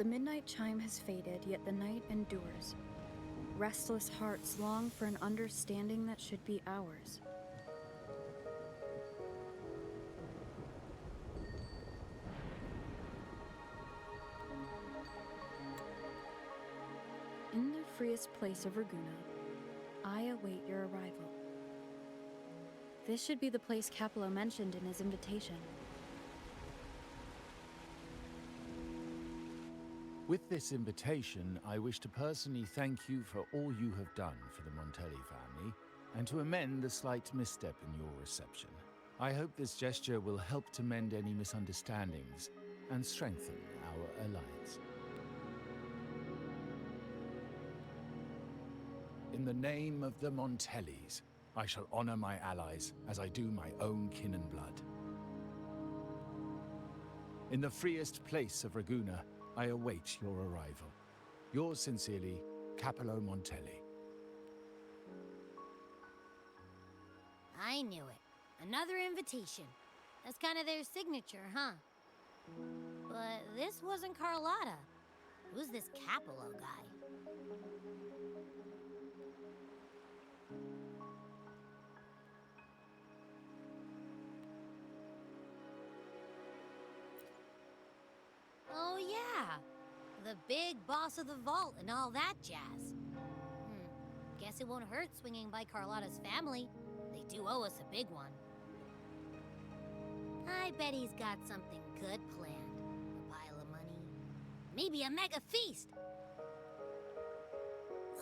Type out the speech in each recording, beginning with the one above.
The midnight chime has faded, yet the night endures. Restless hearts long for an understanding that should be ours. In the freest place of Raguna, I await your arrival. This should be the place Capello mentioned in his invitation. With this invitation, I wish to personally thank you for all you have done for the Montelli family, and to amend the slight misstep in your reception. I hope this gesture will help to mend any misunderstandings and strengthen our alliance. In the name of the Montellis, I shall honor my allies as I do my own kin and blood. In the freest place of Raguna, I await your arrival. Yours sincerely, Capello Montelli. I knew it. Another invitation. That's kind of their signature, huh? But this wasn't Carlotta. Who's this Capello guy? Oh yeah, the big boss of the vault and all that jazz. Guess it won't hurt swinging by Carlotta's family. They do owe us a big one. I bet he's got something good planned. A pile of money. Maybe a mega feast.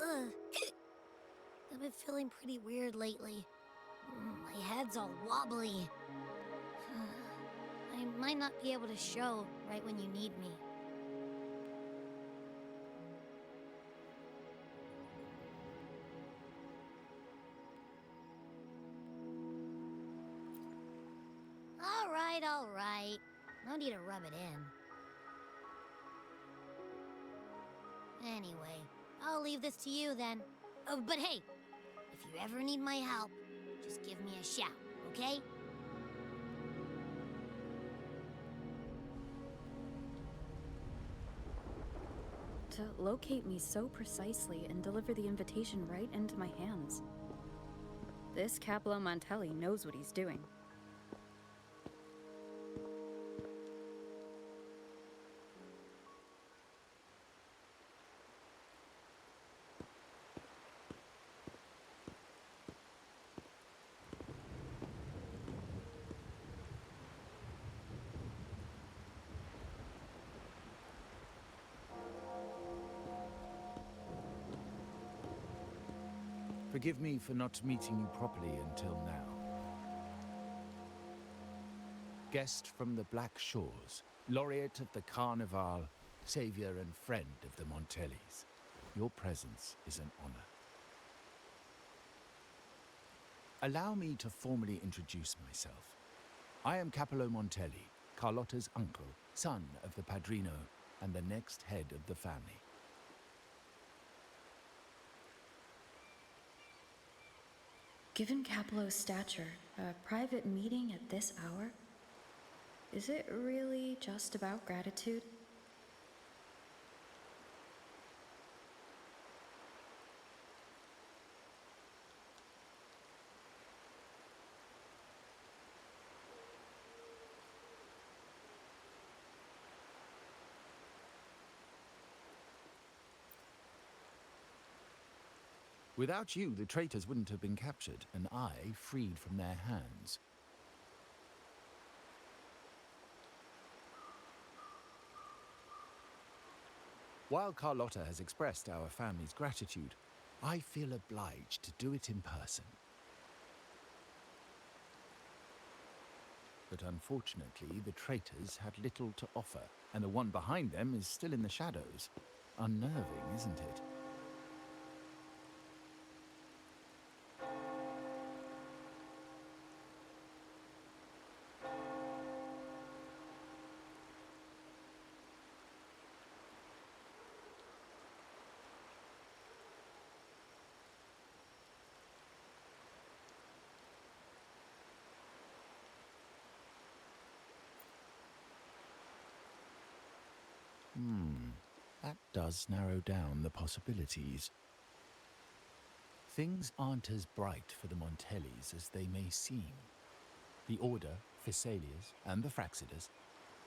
Ugh. I've been feeling pretty weird lately. My head's all wobbly. I might not be able to show right when you need me. All right. No need to rub it in. Anyway, I'll leave this to you then. Oh, but hey, if you ever need my help, just give me a shout, okay? To locate me so precisely and deliver the invitation right into my hands. This Capello Montelli knows what he's doing. Forgive me for not meeting you properly until now. Guest from the Black Shores, laureate of the Carnival, savior and friend of the Montellis. Your presence is an honor. Allow me to formally introduce myself. I am Capello Montelli, Carlotta's uncle, son of the Padrino, and the next head of the family. Given Capello's stature, a private meeting at this hour? Is it really just about gratitude? Without you, the traitors wouldn't have been captured, and I freed from their hands. While Carlotta has expressed our family's gratitude, I feel obliged to do it in person. But unfortunately, the traitors had little to offer, and the one behind them is still in the shadows. Unnerving, isn't it? That does narrow down the possibilities. Things aren't as bright for the Montellis as they may seem. The Order, Physaelias, and the Fraxidas,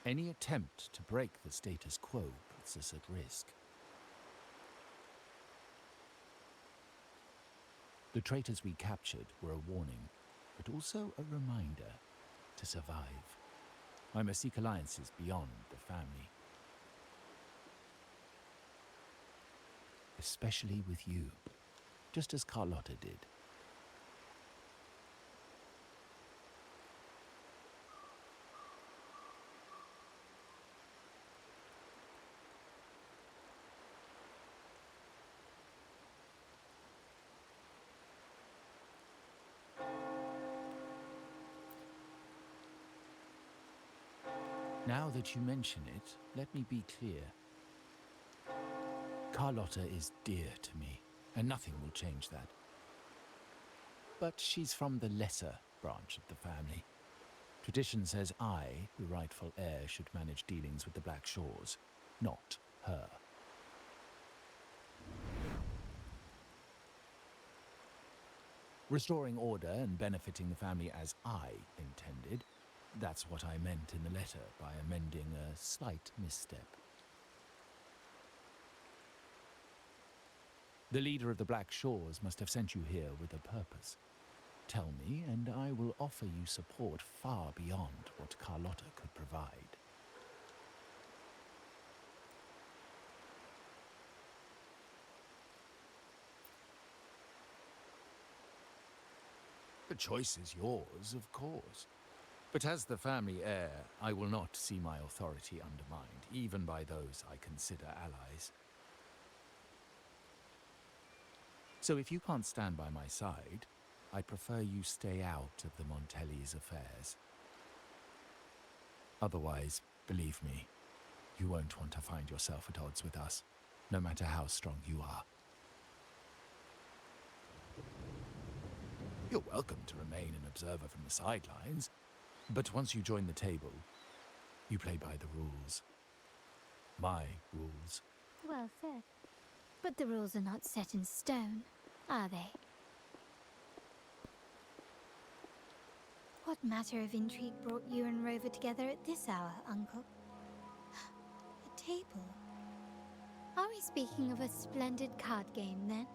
any attempt to break the status quo puts us at risk. The traitors we captured were a warning, but also a reminder to survive. I must seek alliances beyond the family. Especially with you, just as Carlotta did. Now that you mention it, let me be clear. Carlotta is dear to me, and nothing will change that. But she's from the lesser branch of the family. Tradition says I, the rightful heir, should manage dealings with the Black Shores, not her. Restoring order and benefiting the family as I intended, that's what I meant in the letter by amending a slight misstep. The leader of the Black Shores must have sent you here with a purpose. Tell me, and I will offer you support far beyond what Carlotta could provide. The choice is yours, of course. But as the family heir, I will not see my authority undermined, even by those I consider allies. So if you can't stand by my side, I'd prefer you stay out of the Montellis' affairs. Otherwise, believe me, you won't want to find yourself at odds with us, no matter how strong you are. You're welcome to remain an observer from the sidelines, but once you join the table, you play by the rules. My rules. Well said. But the rules are not set in stone, are they? What matter of intrigue brought you and Rover together at this hour, Uncle? A table? Are we speaking of a splendid card game, then?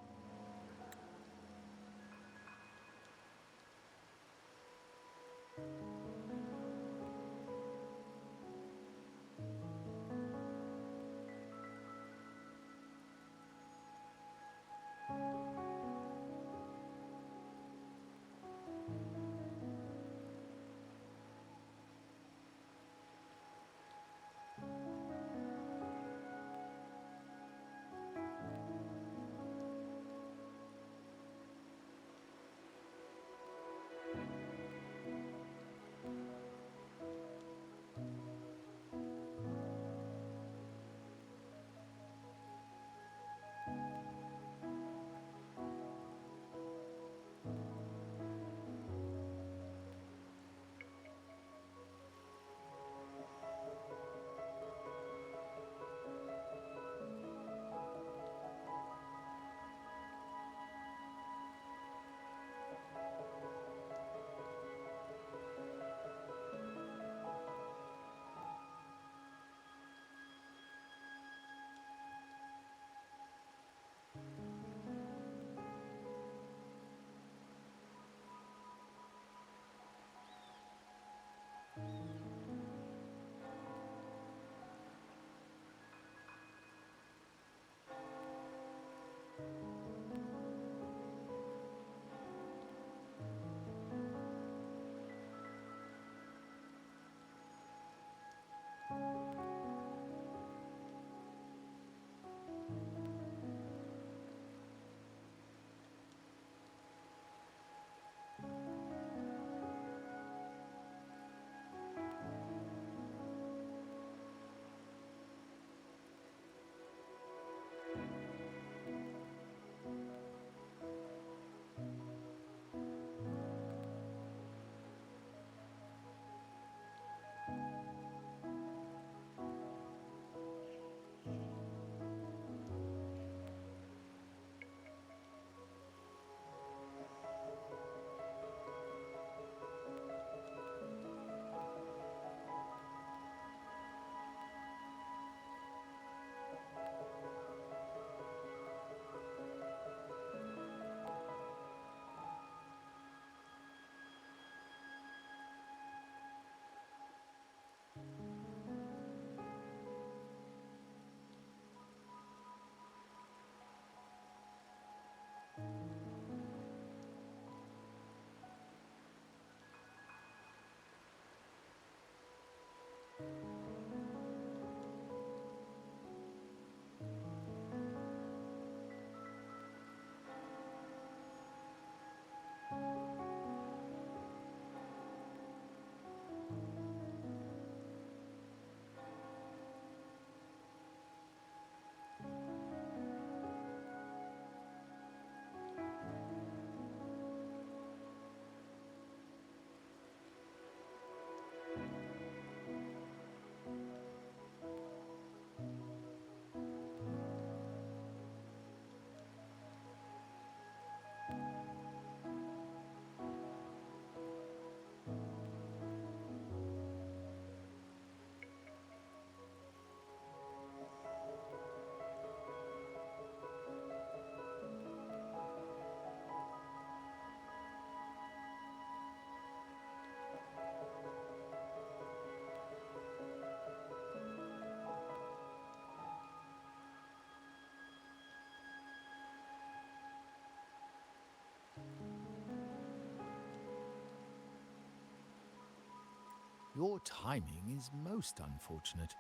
Your timing is most unfortunate.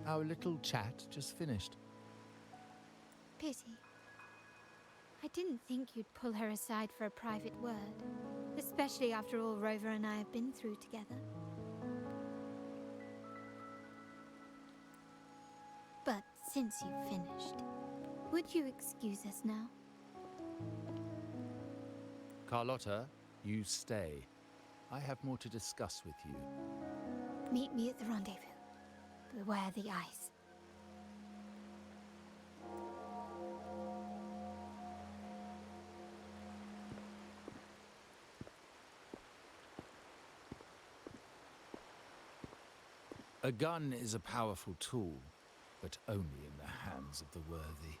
Our little chat just finished. Pity. I didn't think you'd pull her aside for a private word, especially after all Rover and I have been through together. But since you've finished, would you excuse us now? Carlotta, you stay. I have more to discuss with you. Meet me at the rendezvous. Beware the ice. A gun is a powerful tool, but only in the hands of the worthy.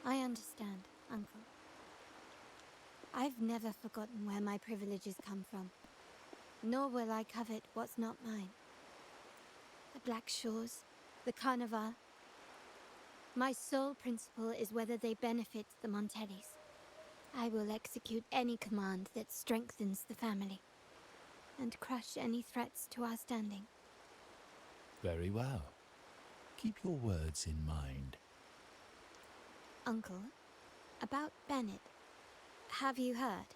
I understand, Uncle. I've never forgotten where my privileges come from, nor will I covet what's not mine. The Black Shores, the Carnival. My sole principle is whether they benefit the Montellis. I will execute any command that strengthens the family, and crush any threats to our standing. Very well. Keep your words in mind. Uncle, about Bennett, have you heard?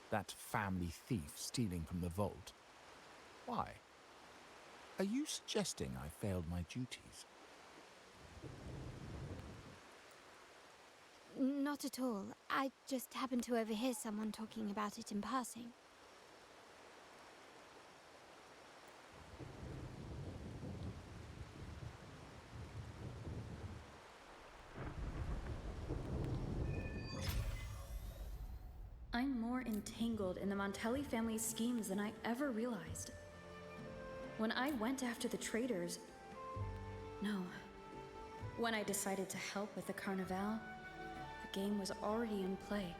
That family thief stealing from the vault. Why? Are you suggesting I failed my duties? Not at all. I just happened to overhear someone talking about it in passing. I'm more entangled in the Montelli family's schemes than I ever realized. When I went after the traitors... No. When I decided to help with the Carnival, the game was already in play.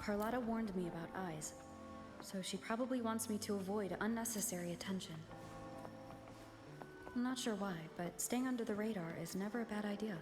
Carlotta warned me about eyes, so she probably wants me to avoid unnecessary attention. I'm not sure why, but staying under the radar is never a bad idea.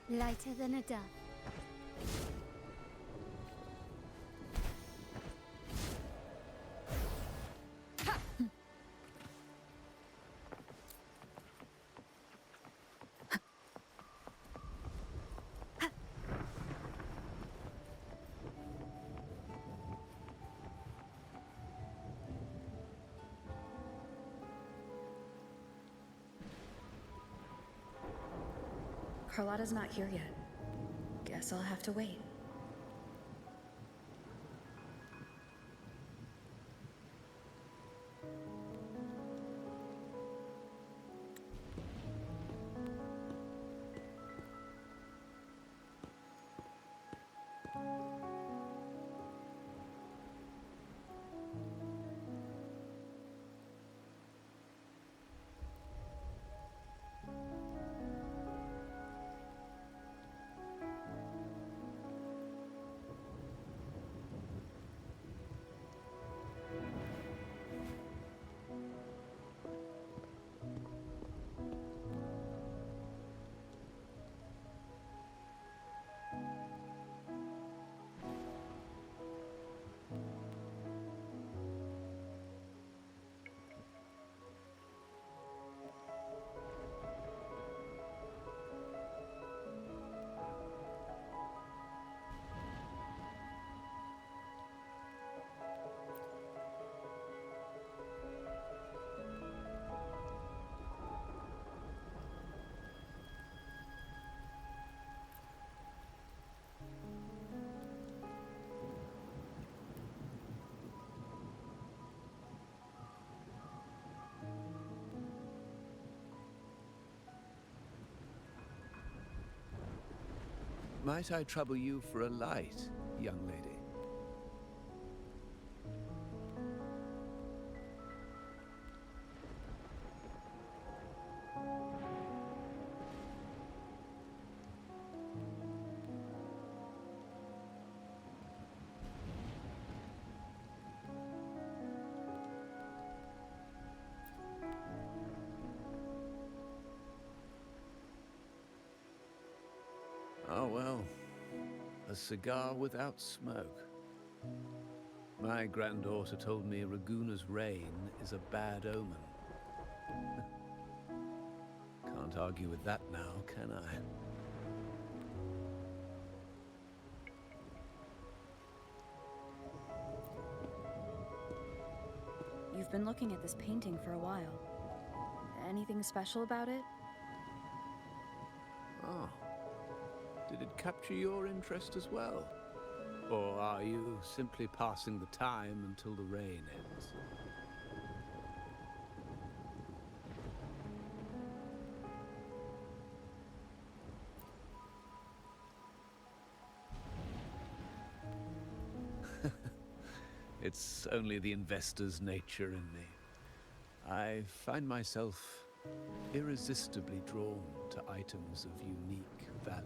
Lighter than a dove. Carlotta's not here yet. Guess I'll have to wait. Might I trouble you for a light, young lady? Oh, well, a cigar without smoke. My granddaughter told me Raguna's rain is a bad omen. Can't argue with that now, can I? You've been looking at this painting for a while. Anything special about it? Oh. Did it capture your interest as well? Or are you simply passing the time until the rain ends? It's only the investor's nature in me. I find myself irresistibly drawn to items of unique value.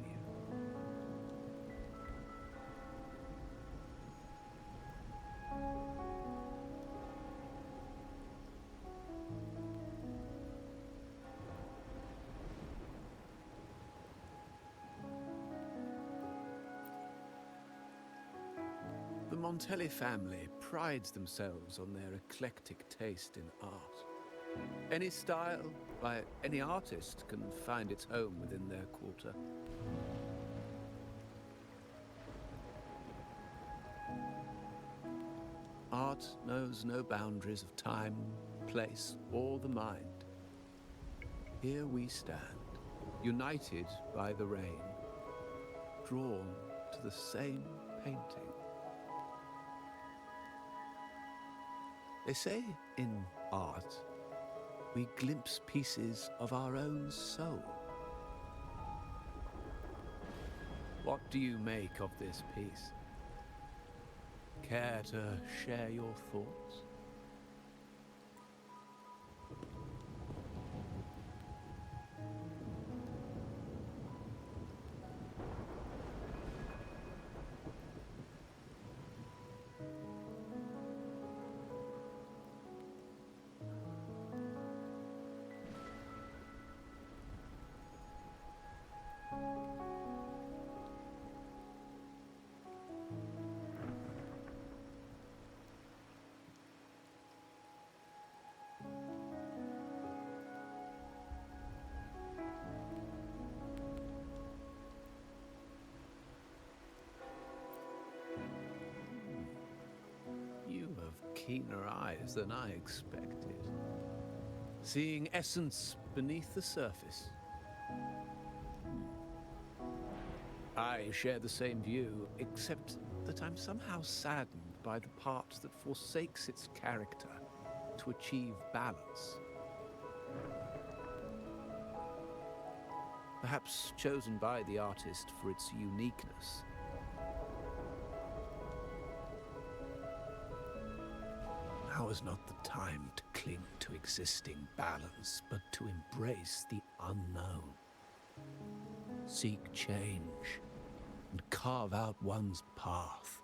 Montelli family prides themselves on their eclectic taste in art. Any style by any artist can find its home within their quarter. Art knows no boundaries of time, place, or the mind. Here we stand, united by the rain, drawn to the same painting. They say in art, we glimpse pieces of our own soul. What do you make of this piece? Care to share your thoughts? You have keener eyes than I expected. Seeing essence beneath the surface. I share the same view, except that I'm somehow saddened by the part that forsakes its character to achieve balance. Perhaps chosen by the artist for its uniqueness. Now is not the time to cling to existing balance, but to embrace the unknown. Seek change and carve out one's path,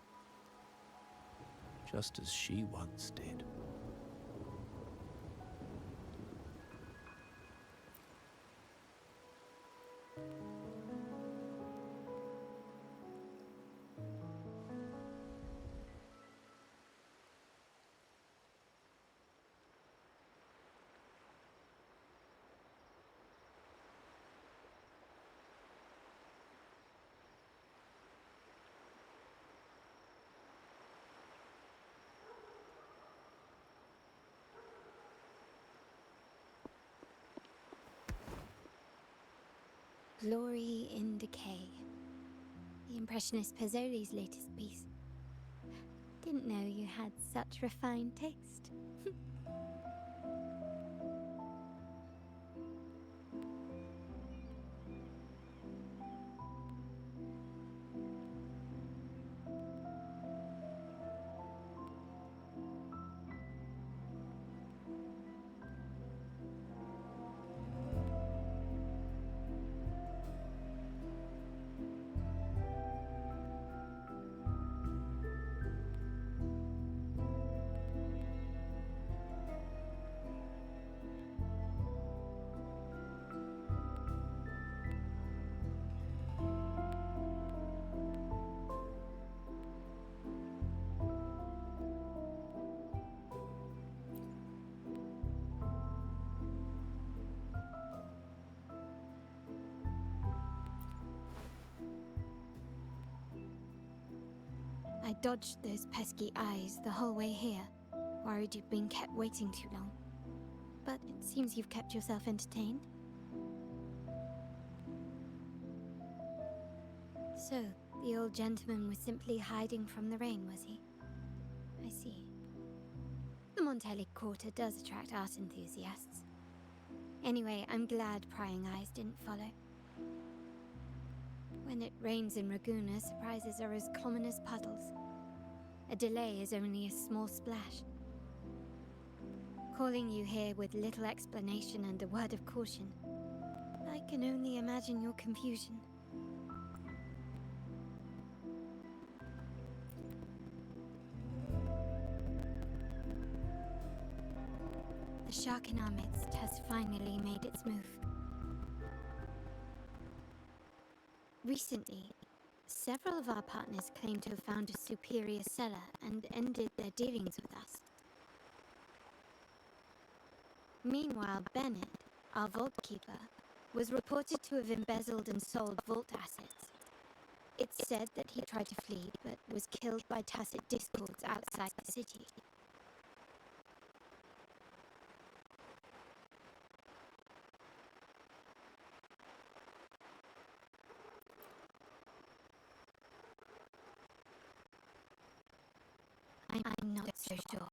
just as she once did. Glory in Decay. The Impressionist Pazzoli's latest piece. Didn't know you had such refined taste. I dodged those pesky eyes the whole way here, worried you'd been kept waiting too long. But it seems you've kept yourself entertained. So, the old gentleman was simply hiding from the rain, was he? I see. The Montelli Quarter does attract art enthusiasts. Anyway, I'm glad prying eyes didn't follow. When it rains in Ragusa, surprises are as common as puddles. A delay is only a small splash. Calling you here with little explanation and a word of caution, I can only imagine your confusion. The shark in our midst has finally made its move. Recently, Several of our partners claim to have found a superior cellar and ended their dealings with us. Meanwhile, Bennett, our vault keeper, was reported to have embezzled and sold vault assets. It's said that he tried to flee, but was killed by tacit discords outside the city. I'm not so sure.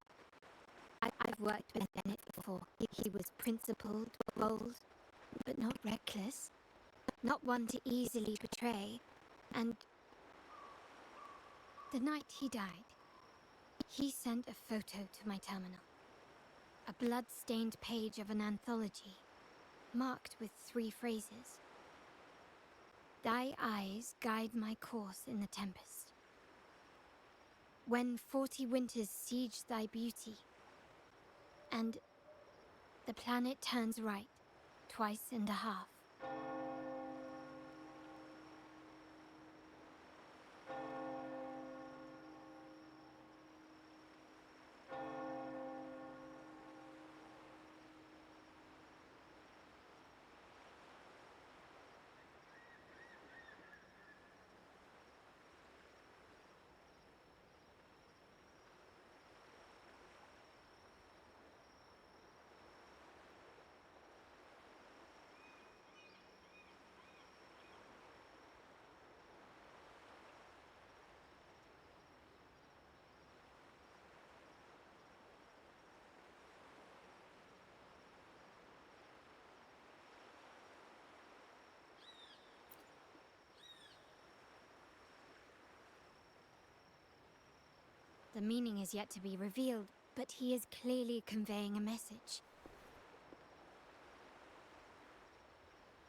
I've worked with Bennett before. He was principled, bold, but not reckless. Not one to easily betray. And the night he died, he sent a photo to my terminal. A blood-stained page of an anthology, marked with 3 phrases. Thy eyes guide my course in the tempest. When 40 winters siege thy beauty, and the planet turns right, 2.5 times. The meaning is yet to be revealed, but he is clearly conveying a message.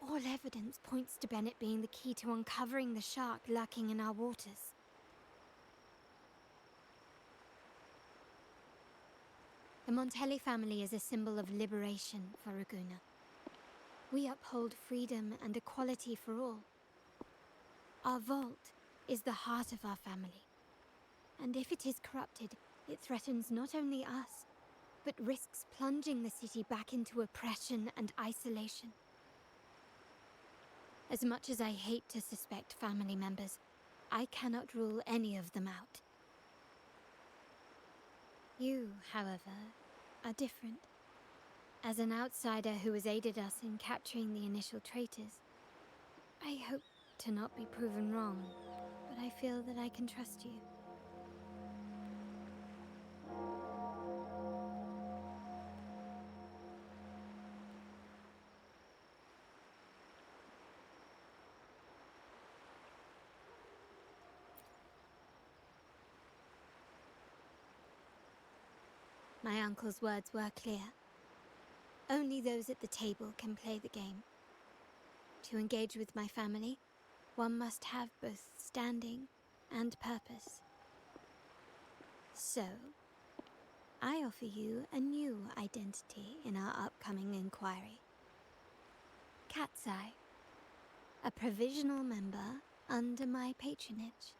All evidence points to Bennett being the key to uncovering the shark lurking in our waters. The Montelli family is a symbol of liberation for Raguna. We uphold freedom and equality for all. Our vault is the heart of our family. And if it is corrupted, it threatens not only us, but risks plunging the city back into oppression and isolation. As much as I hate to suspect family members, I cannot rule any of them out. You, however, are different. As an outsider who has aided us in capturing the initial traitors, I hope to not be proven wrong, but I feel that I can trust you. My uncle's words were clear. Only those at the table can play the game. To engage with my family, one must have both standing and purpose. So, I offer you a new identity in our upcoming inquiry. Cat's Eye, a provisional member under my patronage.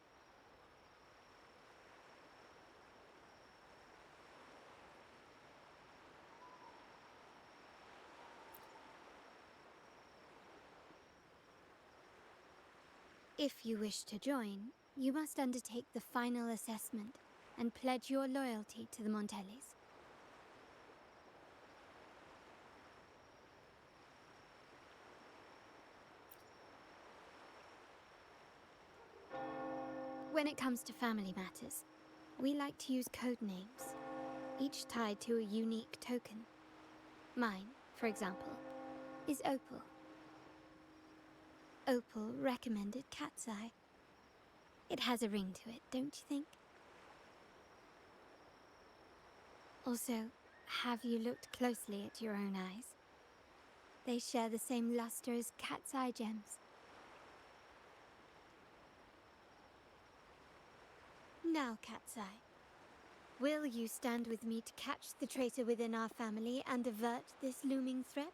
If you wish to join, you must undertake the final assessment and pledge your loyalty to the Montellis. When it comes to family matters, we like to use code names, each tied to a unique token. Mine, for example, is Opal. Opal recommended Cat's Eye. It has a ring to it, don't you think? Also, have you looked closely at your own eyes? They share the same luster as Cat's Eye gems. Now, Cat's Eye, will you stand with me to catch the traitor within our family and avert this looming threat?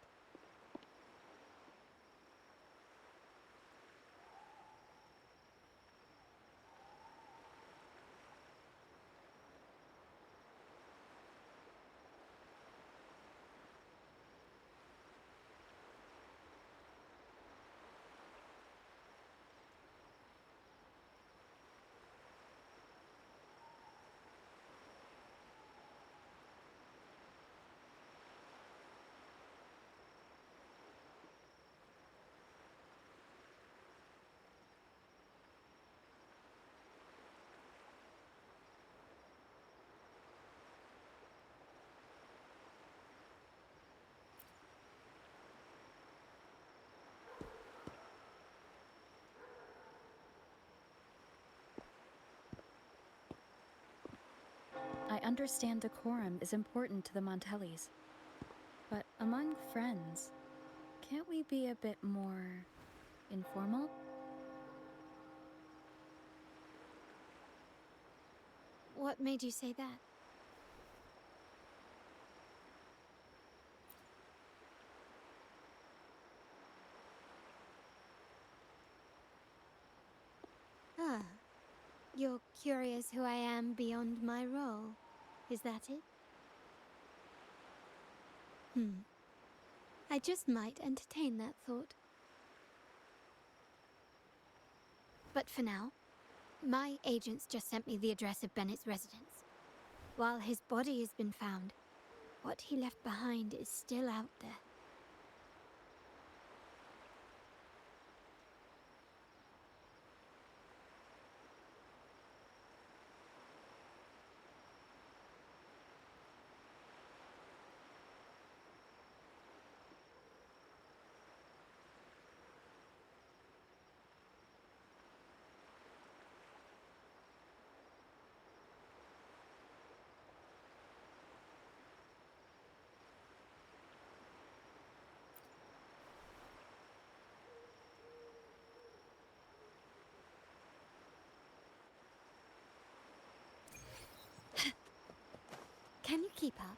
understand decorum is important to the Montellis. But among friends, can't we be a bit more informal? What made you say that? Ah, you're curious who I am beyond my role. Is that it? I just might entertain that thought. But for now, my agents just sent me the address of Bennett's residence. While his body has been found, what he left behind is still out there. Can you keep up?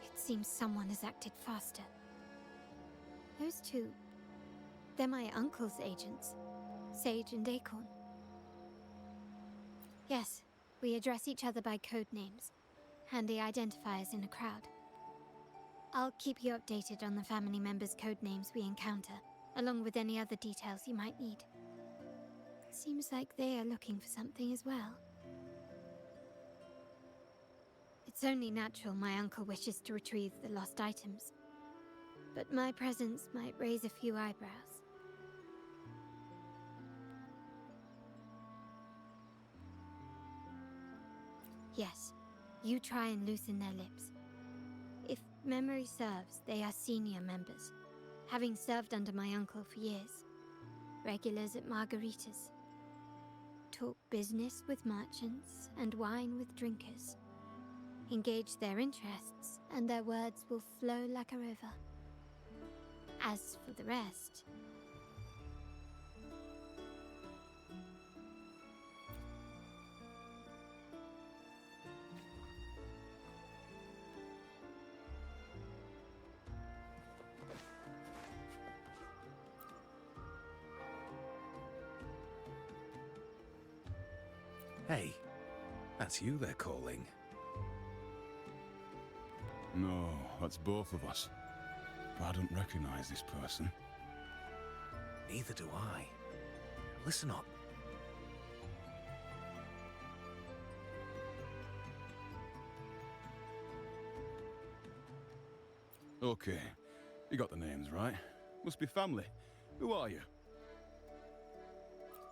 It seems someone has acted faster. Those two, they're my uncle's agents, Sage and Acorn. Yes, we address each other by code names, handy identifiers in a crowd. I'll keep you updated on the family members' code names we encounter, along with any other details you might need. Seems like they are looking for something as well. It's only natural my uncle wishes to retrieve the lost items, but my presence might raise a few eyebrows. Yes, you try and loosen their lips. If memory serves, they are senior members, having served under my uncle for years. Regulars at margaritas. Talk business with merchants and wine with drinkers. Engage their interests, and their words will flow like a river. As for the rest... Hey, that's you they're calling. No, that's both of us. But I don't recognize this person. Neither do I. Listen up. Okay, you got the names right. Must be family. Who are you?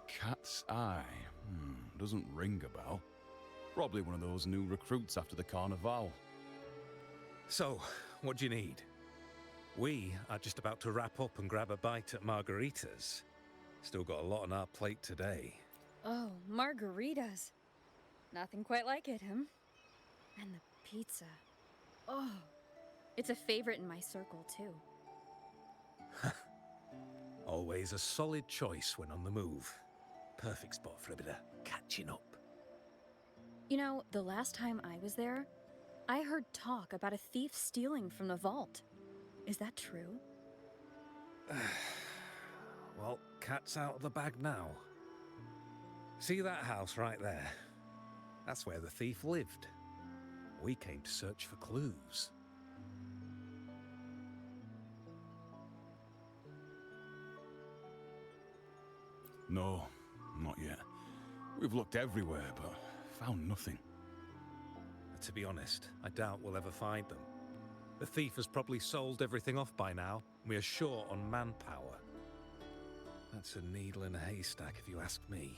Cat's Eye. Doesn't ring a bell. Probably one of those new recruits after the Carnival. So, what do you need? We are just about to wrap up and grab a bite at margaritas. Still got a lot on our plate today. Oh, margaritas. Nothing quite like it, huh? And the pizza. Oh, it's a favorite in my circle, too. Always a solid choice when on the move. Perfect spot for a bit of catching up. You know, the last time I was there, I heard talk about a thief stealing from the vault. Is that true? Well, cat's out of the bag now. See that house right there? That's where the thief lived. We came to search for clues. No, not yet. We've looked everywhere, but found nothing. To be honest, I doubt we'll ever find them. The thief has probably sold everything off by now. We are short on manpower. That's a needle in a haystack, if you ask me.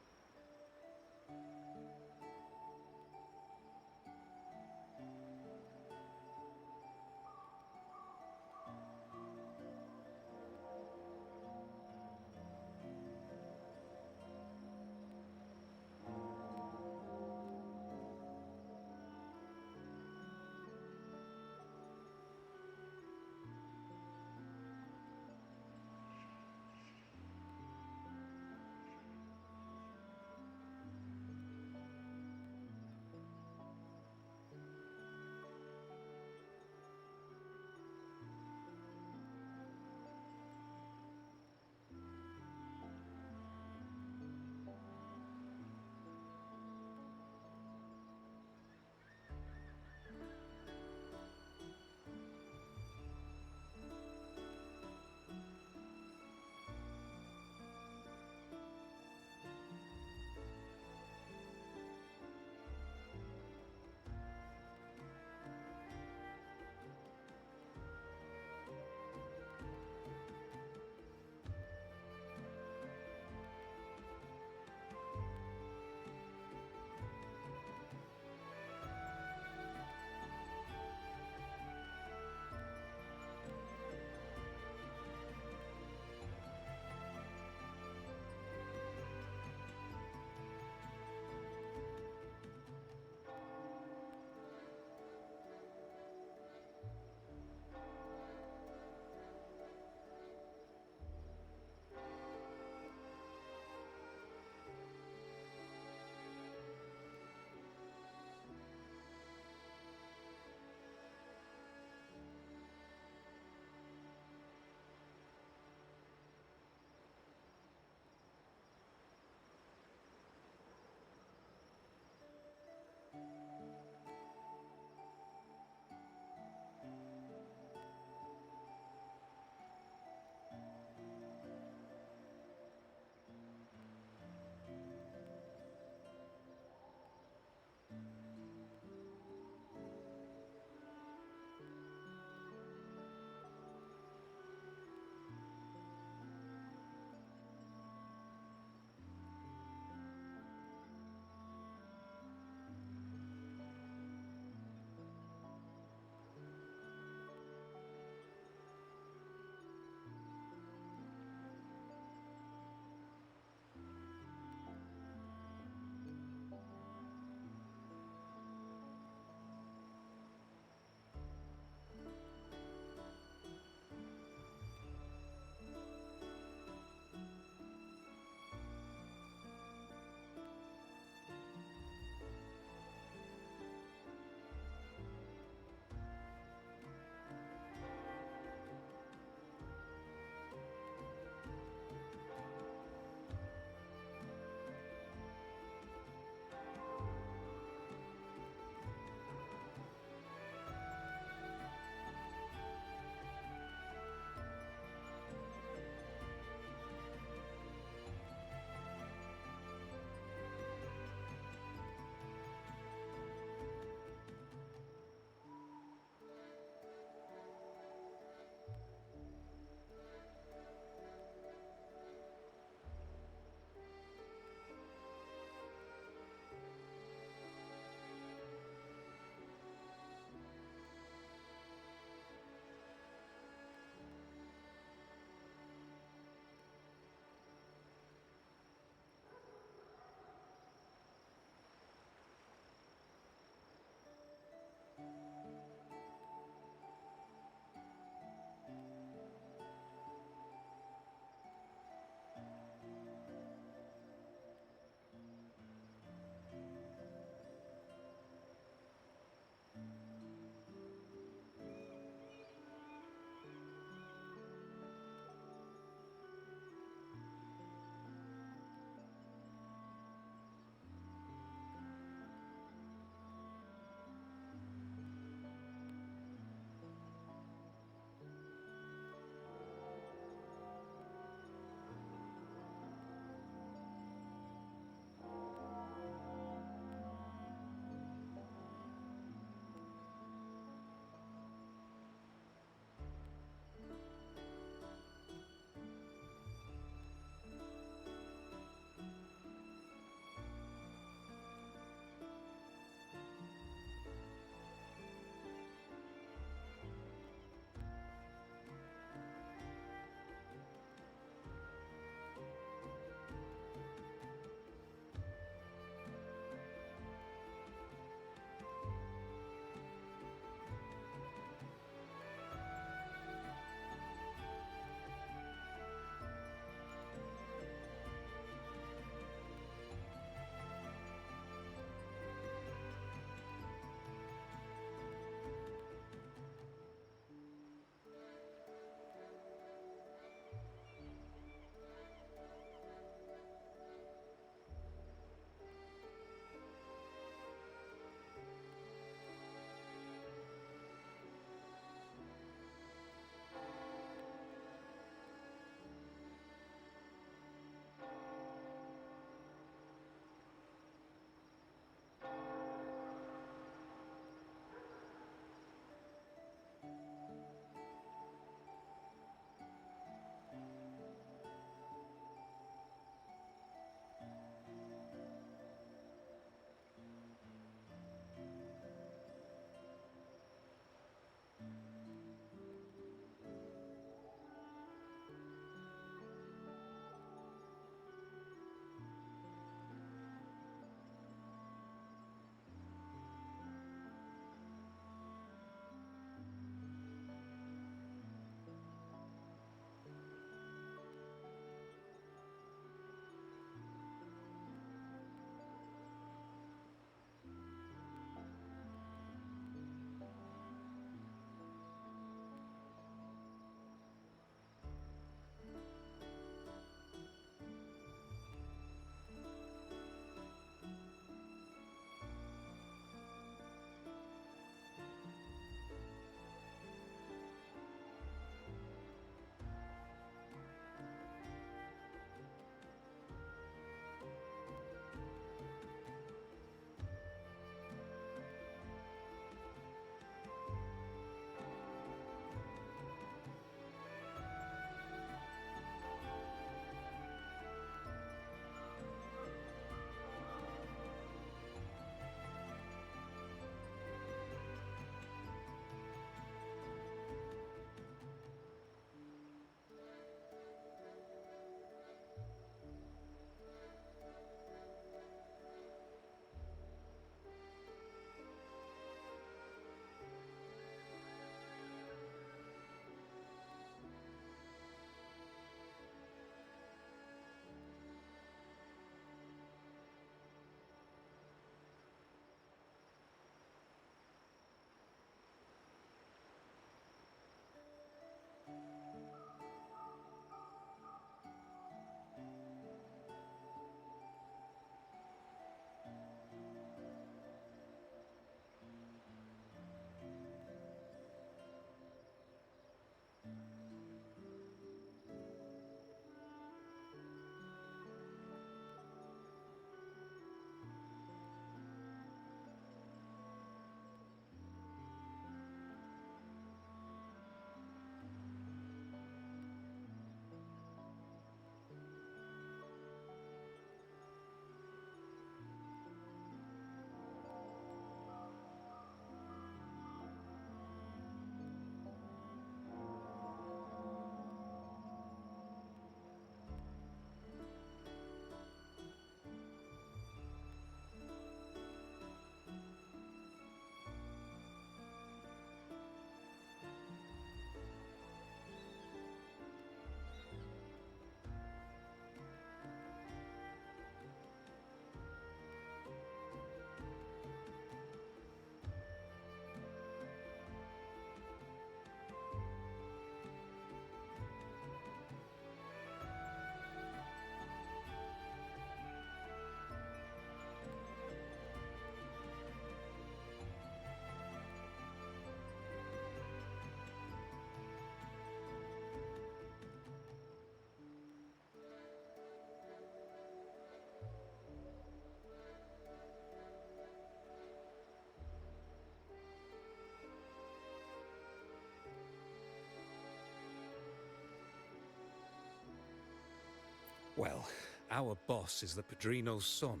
Well, our boss is the Padrino's son.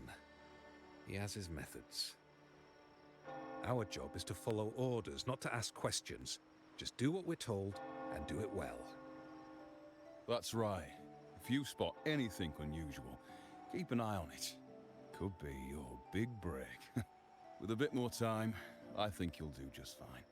He has his methods. Our job is to follow orders, not to ask questions. Just do what we're told and do it well. That's right. If you spot anything unusual, keep an eye on it. Could be your big break. With a bit more time, I think you'll do just fine.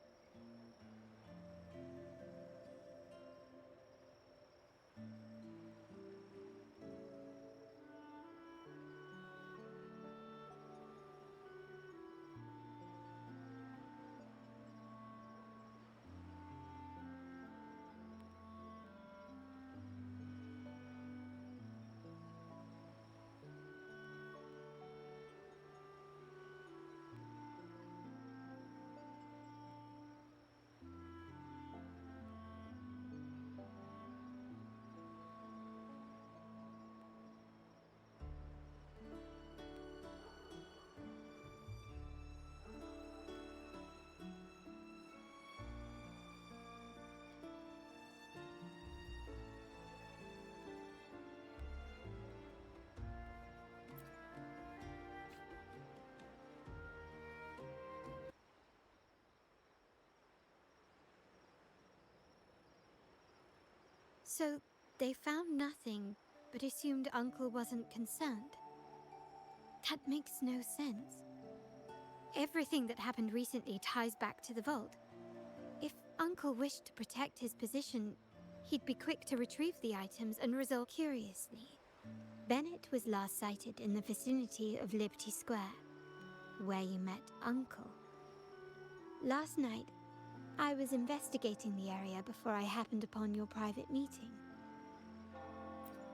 So, they found nothing, but assumed Uncle wasn't concerned. That makes no sense. Everything that happened recently ties back to the vault. If Uncle wished to protect his position, he'd be quick to retrieve the items and resolve curiously. Bennett was last sighted in the vicinity of Liberty Square, where you met Uncle. Last night, I was investigating the area before I happened upon your private meeting.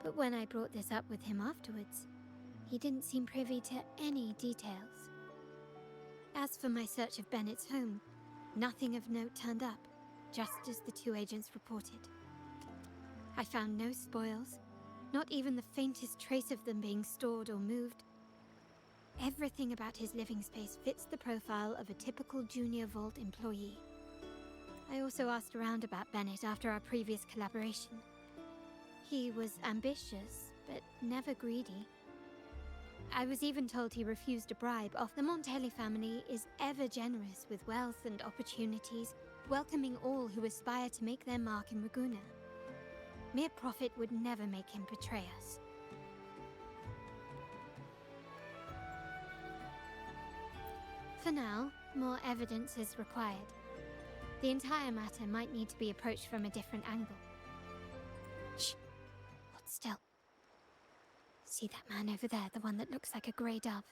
But when I brought this up with him afterwards, he didn't seem privy to any details. As for my search of Bennett's home, nothing of note turned up, just as the two agents reported. I found no spoils, not even the faintest trace of them being stored or moved. Everything about his living space fits the profile of a typical Junior Vault employee. I also asked around about Bennett after our previous collaboration. He was ambitious, but never greedy. I was even told he refused a bribe. The Montelli family is ever generous with wealth and opportunities, welcoming all who aspire to make their mark in Ragusa. Mere profit would never make him betray us. For now, more evidence is required. The entire matter might need to be approached from a different angle. Shh! Hold still. See that man over there, the one that looks like a grey dove?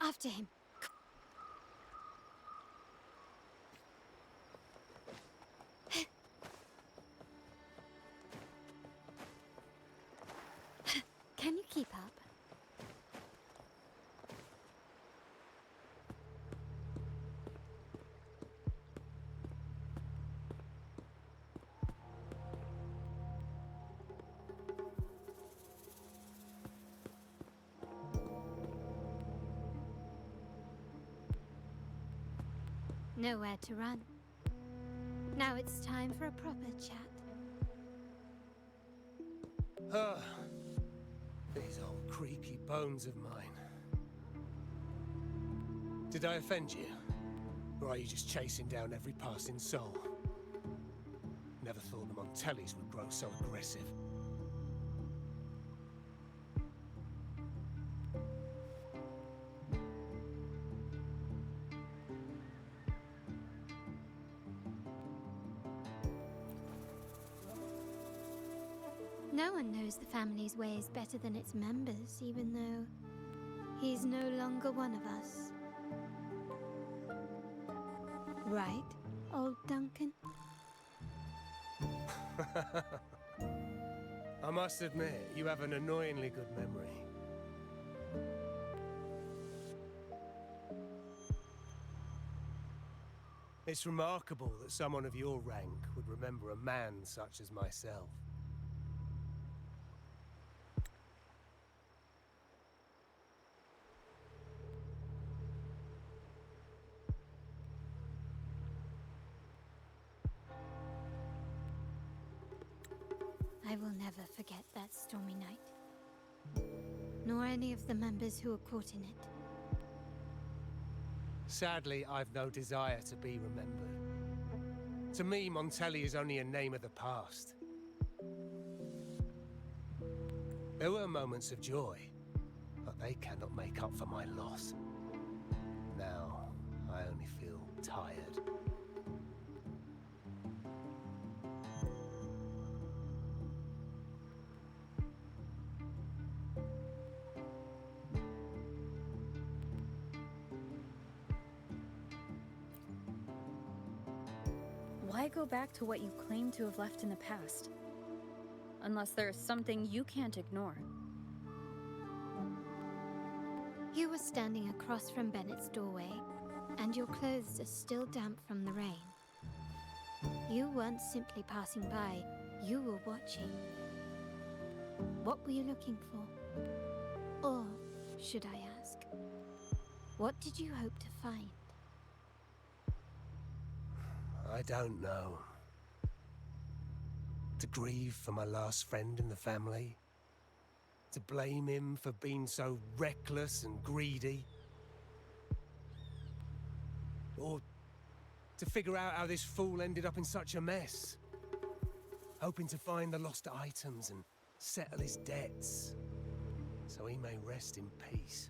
After him. Can you keep up? Nowhere to run. Now it's time for a proper chat. These old creaky bones of mine. Did I offend you? Or are you just chasing down every passing soul? Never thought the Montellis would grow so aggressive. No one knows the family's ways better than its members, even though he's no longer one of us. Right, old Duncan? I must admit, you have an annoyingly good memory. It's remarkable that someone of your rank would remember a man such as myself. ever forget that stormy night. Nor any of the members who were caught in it. Sadly, I've no desire to be remembered. To me, Montelli is only a name of the past. There were moments of joy, but they cannot make up for my loss. Now, I only feel tired. Why go back to what you claim to have left in the past? Unless there is something you can't ignore. You were standing across from Bennett's doorway, and your clothes are still damp from the rain. You weren't simply passing by, you were watching. What were you looking for? Or, should I ask, what did you hope to find? I don't know. To grieve for my last friend in the family? To blame him for being so reckless and greedy? Or to figure out how this fool ended up in such a mess? Hoping to find the lost items and settle his debts, so he may rest in peace.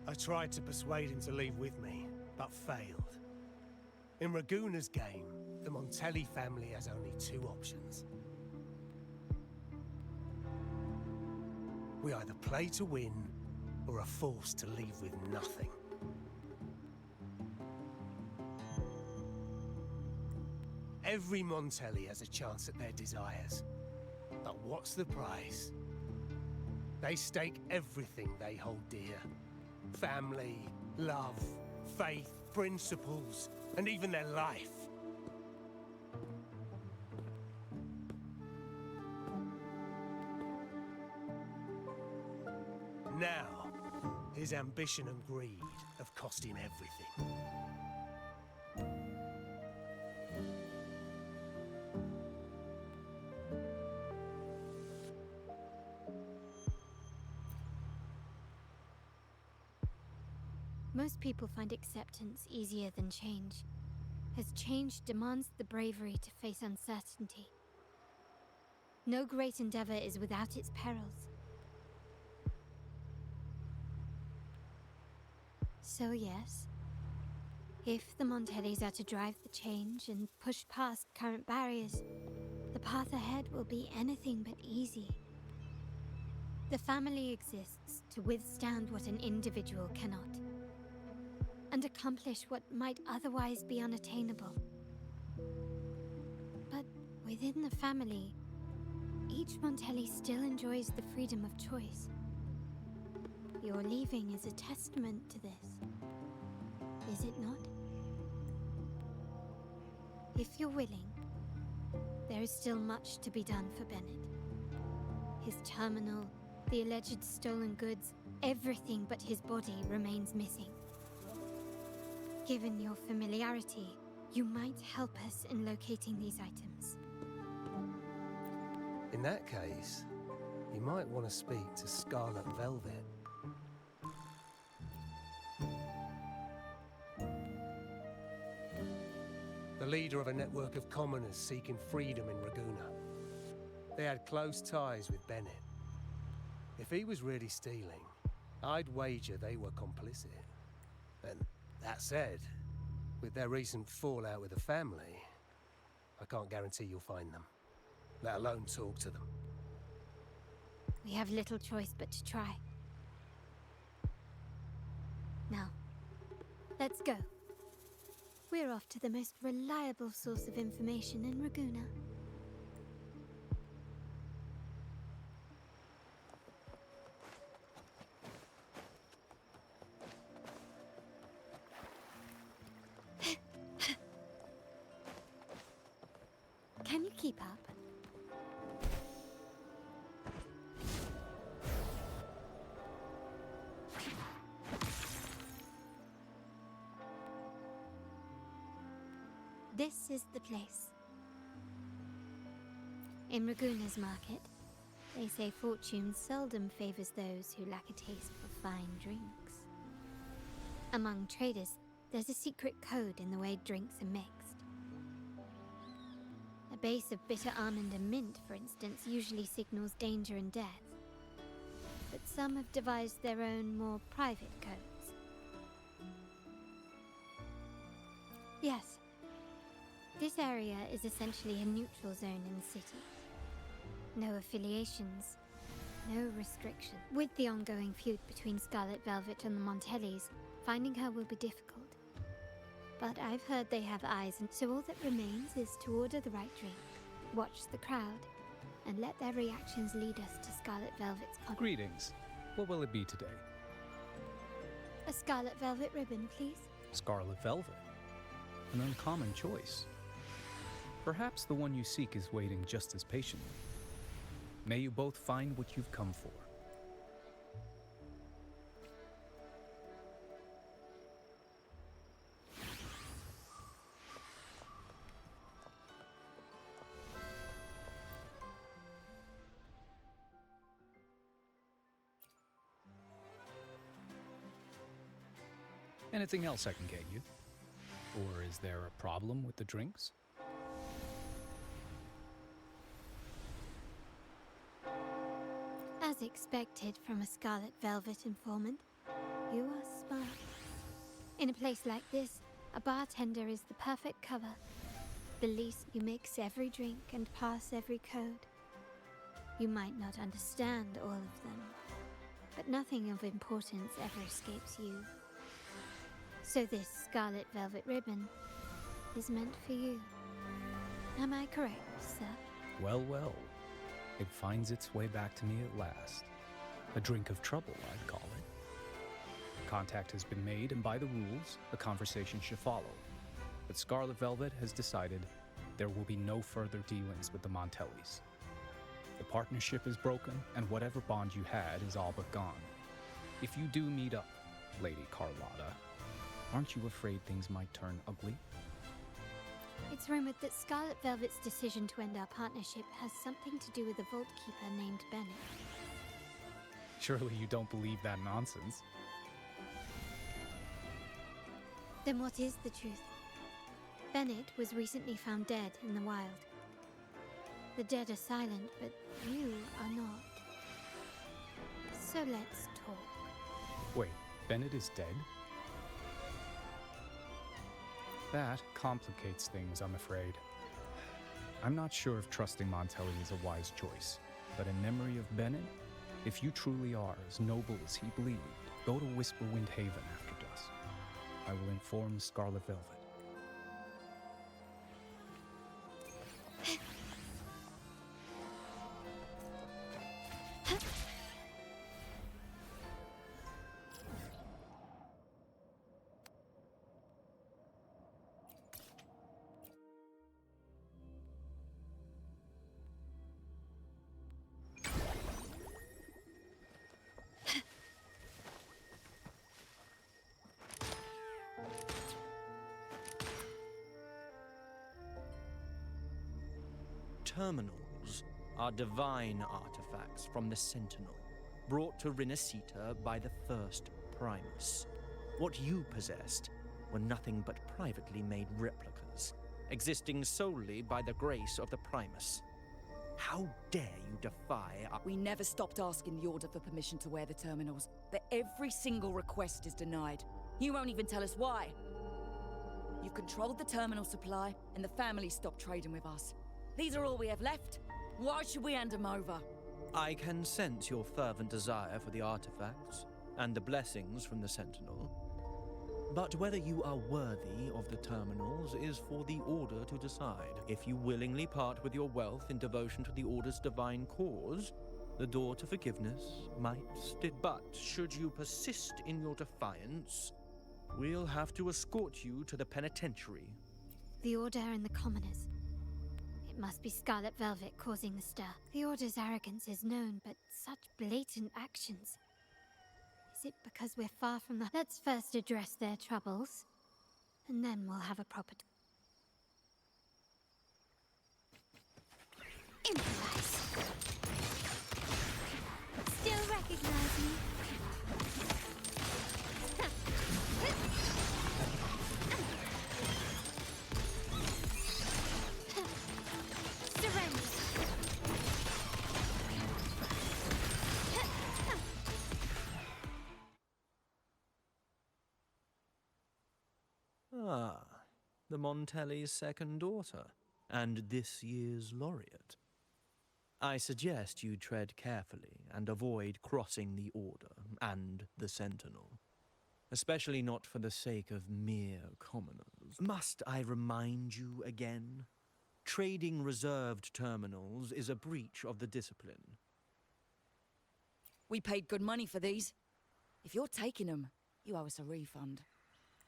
I tried to persuade him to leave with me, but failed. In Raguna's game, the Montelli family has only two options. We either play to win, or are forced to leave with nothing. Every Montelli has a chance at their desires. But what's the price? They stake everything they hold dear. Family, love, faith, principles, and even their life. Now, his ambition and greed have cost him everything. Most people find acceptance easier than change, as change demands the bravery to face uncertainty. No great endeavor is without its perils. So yes, if the Montellis are to drive the change and push past current barriers, the path ahead will be anything but easy. The family exists to withstand what an individual cannot, and accomplish what might otherwise be unattainable. But within the family, each Montelli still enjoys the freedom of choice. Your leaving is a testament to this, is it not? If you're willing, there is still much to be done for Bennett. His terminal, the alleged stolen goods, everything but his body remains missing. Given your familiarity, you might help us in locating these items. In that case, you might want to speak to Scarlet Velvet. The leader of a network of commoners seeking freedom in Raguna. They had close ties with Bennett. If he was really stealing, I'd wager they were complicit. And that said, with their recent fallout with the family, I can't guarantee you'll find them, let alone talk to them. We have little choice but to try. Now, let's go. We're off to the most reliable source of information in Raguna. Can you keep up? This is the place. In Raguna's market, they say fortune seldom favors those who lack a taste for fine drinks. Among traders, there's a secret code in the way drinks are mixed. A base of bitter almond and mint, for instance, usually signals danger and death. But some have devised their own, more private codes. Yes, this area is essentially a neutral zone in the city. No affiliations, no restriction. With the ongoing feud between Scarlet Velvet and the Montellis, finding her will be difficult. But I've heard they have eyes, and so all that remains is to order the right drink, watch the crowd, and let their reactions lead us to Scarlet Velvet's con- Greetings. What will it be today? A Scarlet Velvet ribbon, please. Scarlet Velvet. An uncommon choice. Perhaps the one you seek is waiting just as patiently. May you both find what you've come for. Anything else I can get you? Or is there a problem with the drinks? As expected from a Scarlet Velvet informant, you are smart. In a place like this, a bartender is the perfect cover. The least you mix every drink and pass every code. You might not understand all of them, but nothing of importance ever escapes you. So this Scarlet Velvet ribbon is meant for you. Am I correct, sir? Well, well. It finds its way back to me at last. A drink of trouble, I'd call it. Contact has been made, and by the rules, a conversation should follow. But Scarlet Velvet has decided there will be no further dealings with the Montellis. The partnership is broken, and whatever bond you had is all but gone. If you do meet up, Lady Carlotta, aren't you afraid things might turn ugly? It's rumored that Scarlet Velvet's decision to end our partnership has something to do with a vault keeper named Bennett. Surely you don't believe that nonsense. Then what is the truth? Bennett was recently found dead in the wild. The dead are silent, but you are not. So let's talk. Wait, Bennett is dead? That complicates things, I'm afraid. I'm not sure if trusting Montelli is a wise choice, but in memory of Bennett, if you truly are as noble as he believed, go to Whisperwind Haven after dusk. I will inform Scarlet Velvet. Terminals are divine artifacts from the Sentinel, brought to Rinascita by the first Primus. What you possessed were nothing but privately made replicas, existing solely by the grace of the Primus. How dare you defy our— We never stopped asking the Order for permission to wear the terminals, but every single request is denied. You won't even tell us why. You've controlled the terminal supply, and the family stopped trading with us. These are all we have left. Why should we hand them over? I can sense your fervent desire for the artifacts and the blessings from the Sentinel. But whether you are worthy of the terminals is for the Order to decide. If you willingly part with your wealth in devotion to the Order's divine cause, the door to forgiveness might still. But should you persist in your defiance, we'll have to escort you to the penitentiary. The Order and the commoners. It must be Scarlet Velvet causing the stir. The Order's arrogance is known, but such blatant actions. Is it because we're far from the— Let's first address their troubles, and then we'll have a proper— Improvise. Still recognize me? Surrender. Ah, the Montelli's second daughter, and this year's laureate. I suggest you tread carefully and avoid crossing the Order and the Sentinel. Especially not for the sake of mere commoners. Must I remind you again? Trading reserved terminals is a breach of the discipline. We paid good money for these. If you're taking them, you owe us a refund.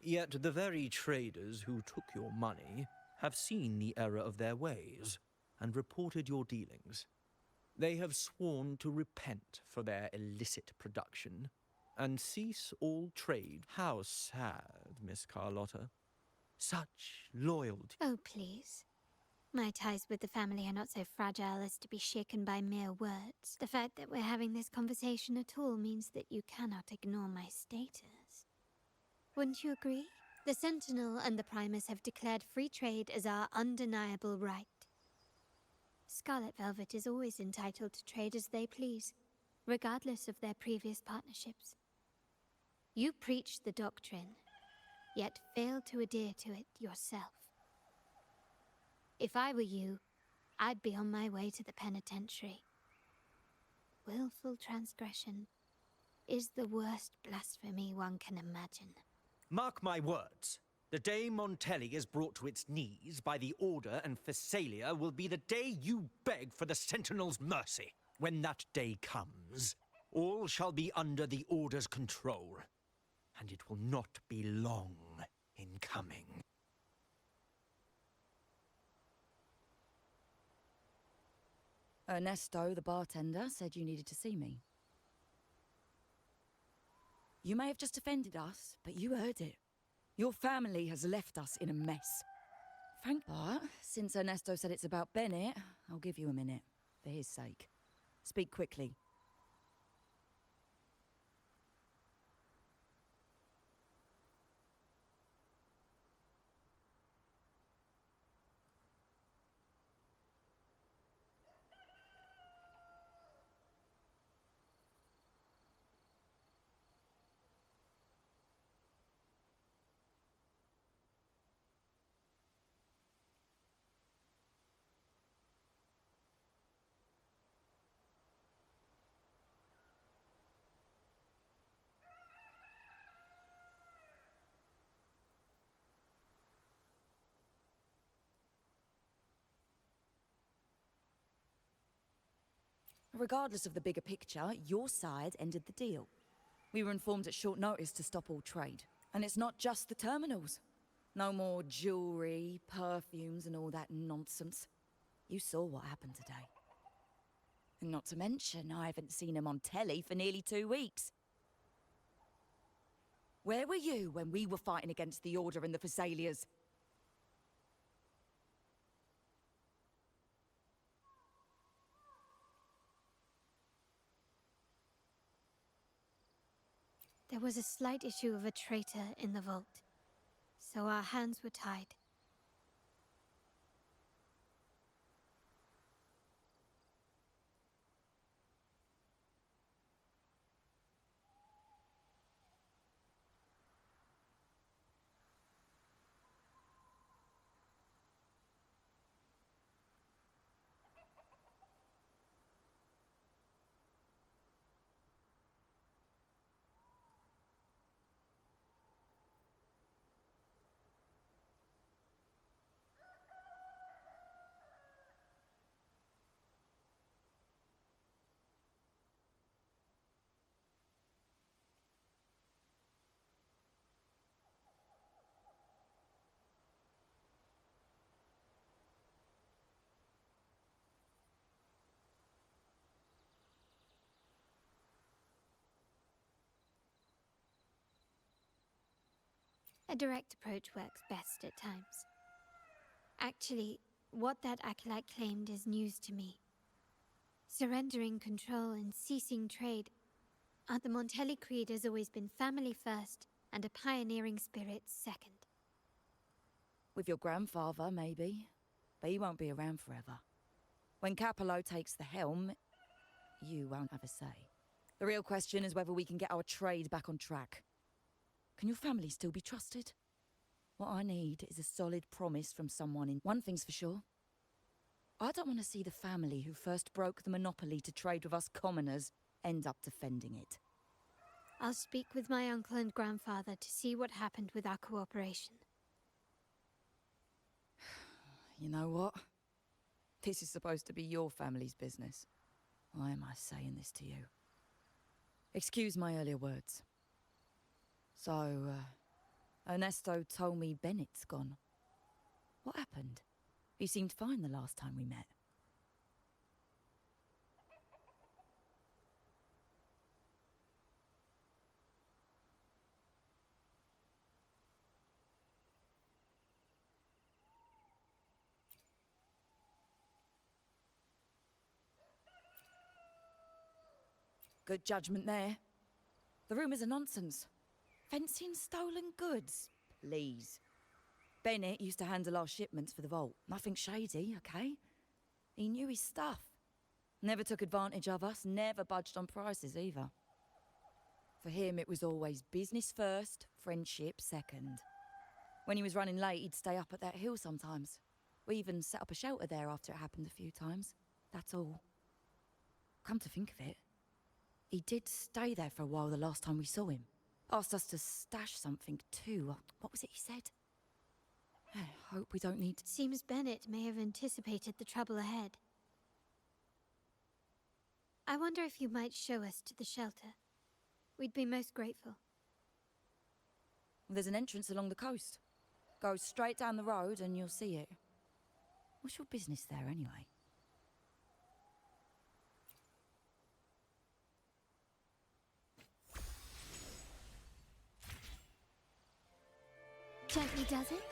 Yet the very traders who took your money have seen the error of their ways and reported your dealings. They have sworn to repent for their illicit production and cease all trade. How sad, Miss Carlotta. Such loyalty. Oh, please. My ties with the family are not so fragile as to be shaken by mere words. The fact that we're having this conversation at all means that you cannot ignore my status. Wouldn't you agree? The Sentinel and the Primus have declared free trade as our undeniable right. Scarlet Velvet is always entitled to trade as they please, regardless of their previous partnerships. You preach the doctrine, yet fail to adhere to it yourself. If I were you, I'd be on my way to the penitentiary. Willful transgression is the worst blasphemy one can imagine. Mark my words. The day Montelli is brought to its knees by the Order and Phasalia will be the day you beg for the Sentinel's mercy. When that day comes, all shall be under the Order's control, and it will not be long in coming. Ernesto, the bartender, said you needed to see me. You may have just offended us, but you heard it. Your family has left us in a mess. But since Ernesto said it's about Bennett, I'll give you a minute, for his sake. Speak quickly. Regardless of the bigger picture, your side ended the deal. We were informed at short notice to stop all trade. And it's not just the terminals. No more jewelry, perfumes, and all that nonsense. You saw what happened today. And not to mention, I haven't seen him on telly for nearly 2 weeks. Where were you when we were fighting against the Order and the Phasalias? There was a slight issue of a traitor in the vault, so our hands were tied. A direct approach works best at times. Actually, what that acolyte claimed is news to me. Surrendering control and ceasing trade. Are the Montelli creed has always been family first and a pioneering spirit second. With your grandfather, maybe. But he won't be around forever. When Capello takes the helm, you won't have a say. The real question is whether we can get our trade back on track. Can your family still be trusted? What I need is a solid promise from someone in... One thing's for sure. I don't want to see the family who first broke the monopoly to trade with us commoners end up defending it. I'll speak with my uncle and grandfather to see what happened with our cooperation. You know what? This is supposed to be your family's business. Why am I saying this to you? Excuse my earlier words. So, Ernesto told me Bennett's gone. What happened? He seemed fine the last time we met. Good judgment there. The rumours are nonsense. Fencing stolen goods? Please. Bennett used to handle our shipments for the vault. Nothing shady, okay? He knew his stuff. Never took advantage of us, never budged on prices either. For him, it was always business first, friendship second. When he was running late, he'd stay up at that hill sometimes. We even set up a shelter there after it happened a few times. That's all. Come to think of it, he did stay there for a while the last time we saw him. Asked us to stash something too. What was it he said? I hope we don't need... Seems Bennett may have anticipated the trouble ahead. I wonder if you might show us to the shelter. We'd be most grateful. There's an entrance along the coast. Go straight down the road and you'll see it. What's your business there anyway? Gently does it?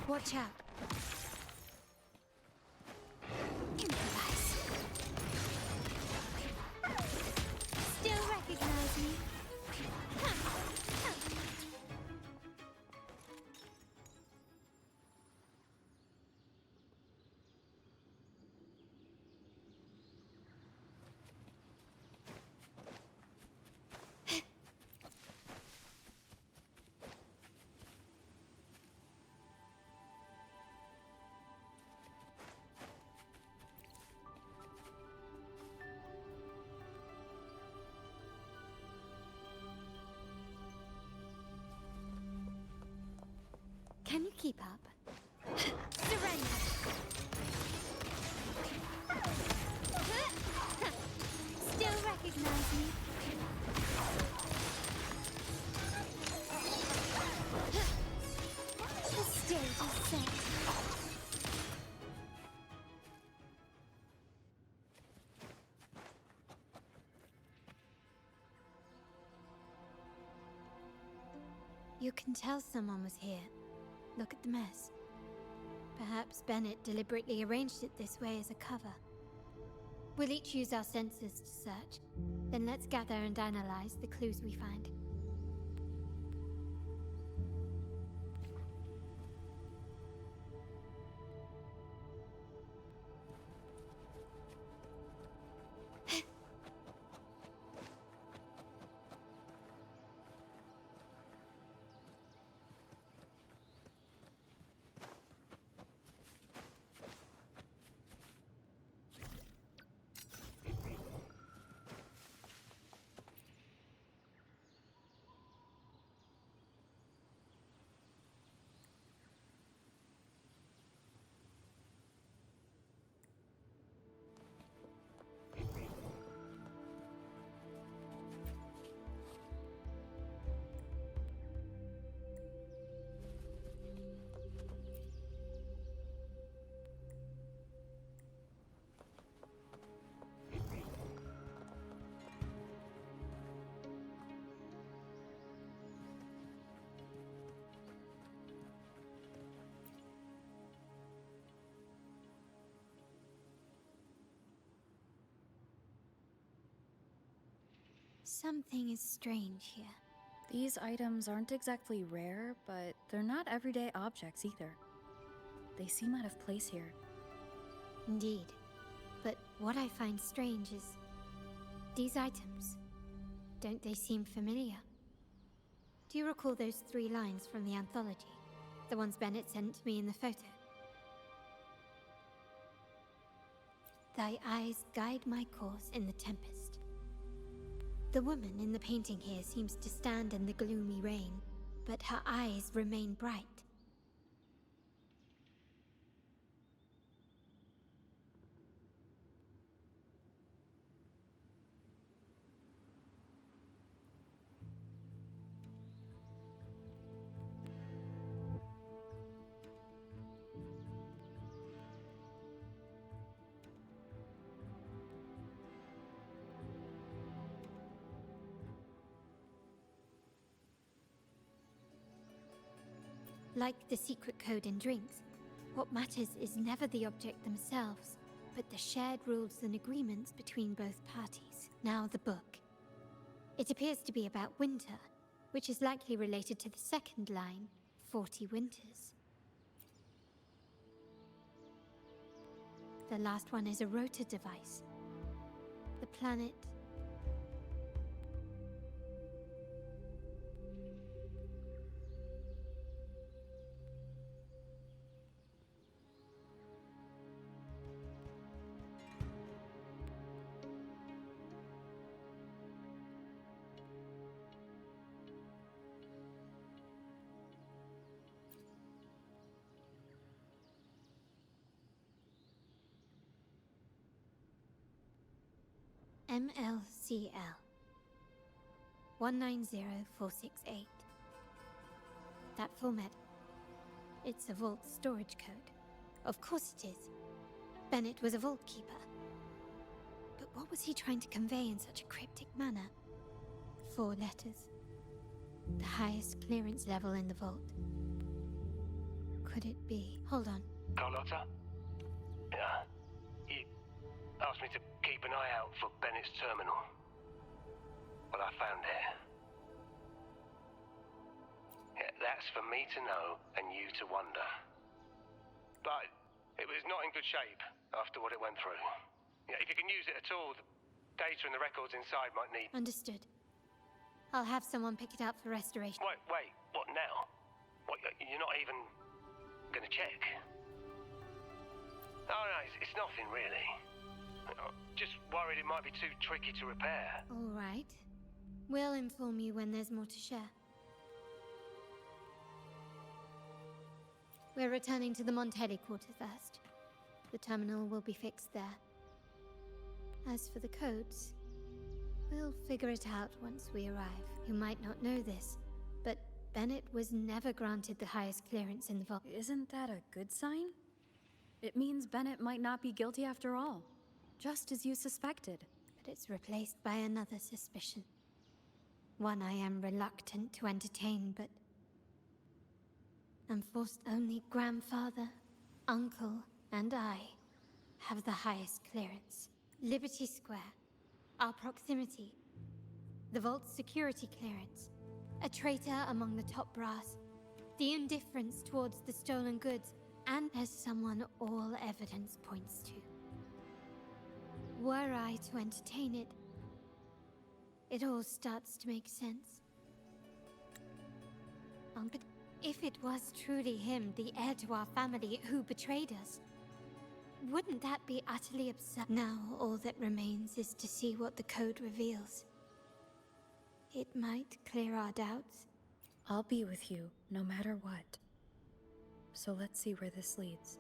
Watch out. Improvise. Still recognize me? Can you keep up? Surrender! Still recognize me? The stage is set. You can tell someone was here. Look at the mess. Perhaps Bennett deliberately arranged it this way as a cover. We'll each use our senses to search. Then let's gather and analyze the clues we find. Something is strange here. These items aren't exactly rare, but they're not everyday objects either. They seem out of place here. Indeed. But what I find strange is these items. Don't they seem familiar? Do you recall those 3 lines from the anthology? The ones Bennett sent me in the photo? Thy eyes guide my course in the tempest. The woman in the painting here seems to stand in the gloomy rain, but her eyes remain bright. Like the secret code in drinks, what matters is never the object themselves, but the shared rules and agreements between both parties. Now the book. It appears to be about winter, which is likely related to the second line, 40 winters. The last one is a rotor device. The planet... MLCL 190468. That format. It's a vault storage code. Of course it is. Bennett was a vault keeper. But what was he trying to convey in such a cryptic manner? 4 letters. The highest clearance level in the vault. Could it be? Hold on. Carlotta? Yeah. You asked me to keep an eye out for Bennett's terminal. Well, I found it. Yeah, that's for me to know and you to wonder. But it was not in good shape after what it went through. Yeah, if you can use it at all, the data and the records inside might need... Understood. I'll have someone pick it up for restoration. Wait, what now? What, you're not even gonna check? No, it's nothing really. Just worried it might be too tricky to repair. All right. We'll inform you when there's more to share. We're returning to the Montelli quarter first. The terminal will be fixed there. As for the codes, we'll figure it out once we arrive. You might not know this, but Bennett was never granted the highest clearance in the vault. Isn't that a good sign? It means Bennett might not be guilty after all, just as you suspected. But it's replaced by another suspicion. One I am reluctant to entertain, but... I'm forced only grandfather, uncle, and I have the highest clearance. Liberty Square, our proximity, the vault's security clearance, a traitor among the top brass, the indifference towards the stolen goods, and as someone all evidence points to. Were I to entertain it, it all starts to make sense. But if it was truly him, the heir to our family, who betrayed us, wouldn't that be utterly absurd? Now all that remains is to see what the code reveals. It might clear our doubts. I'll be with you, no matter what. So let's see where this leads.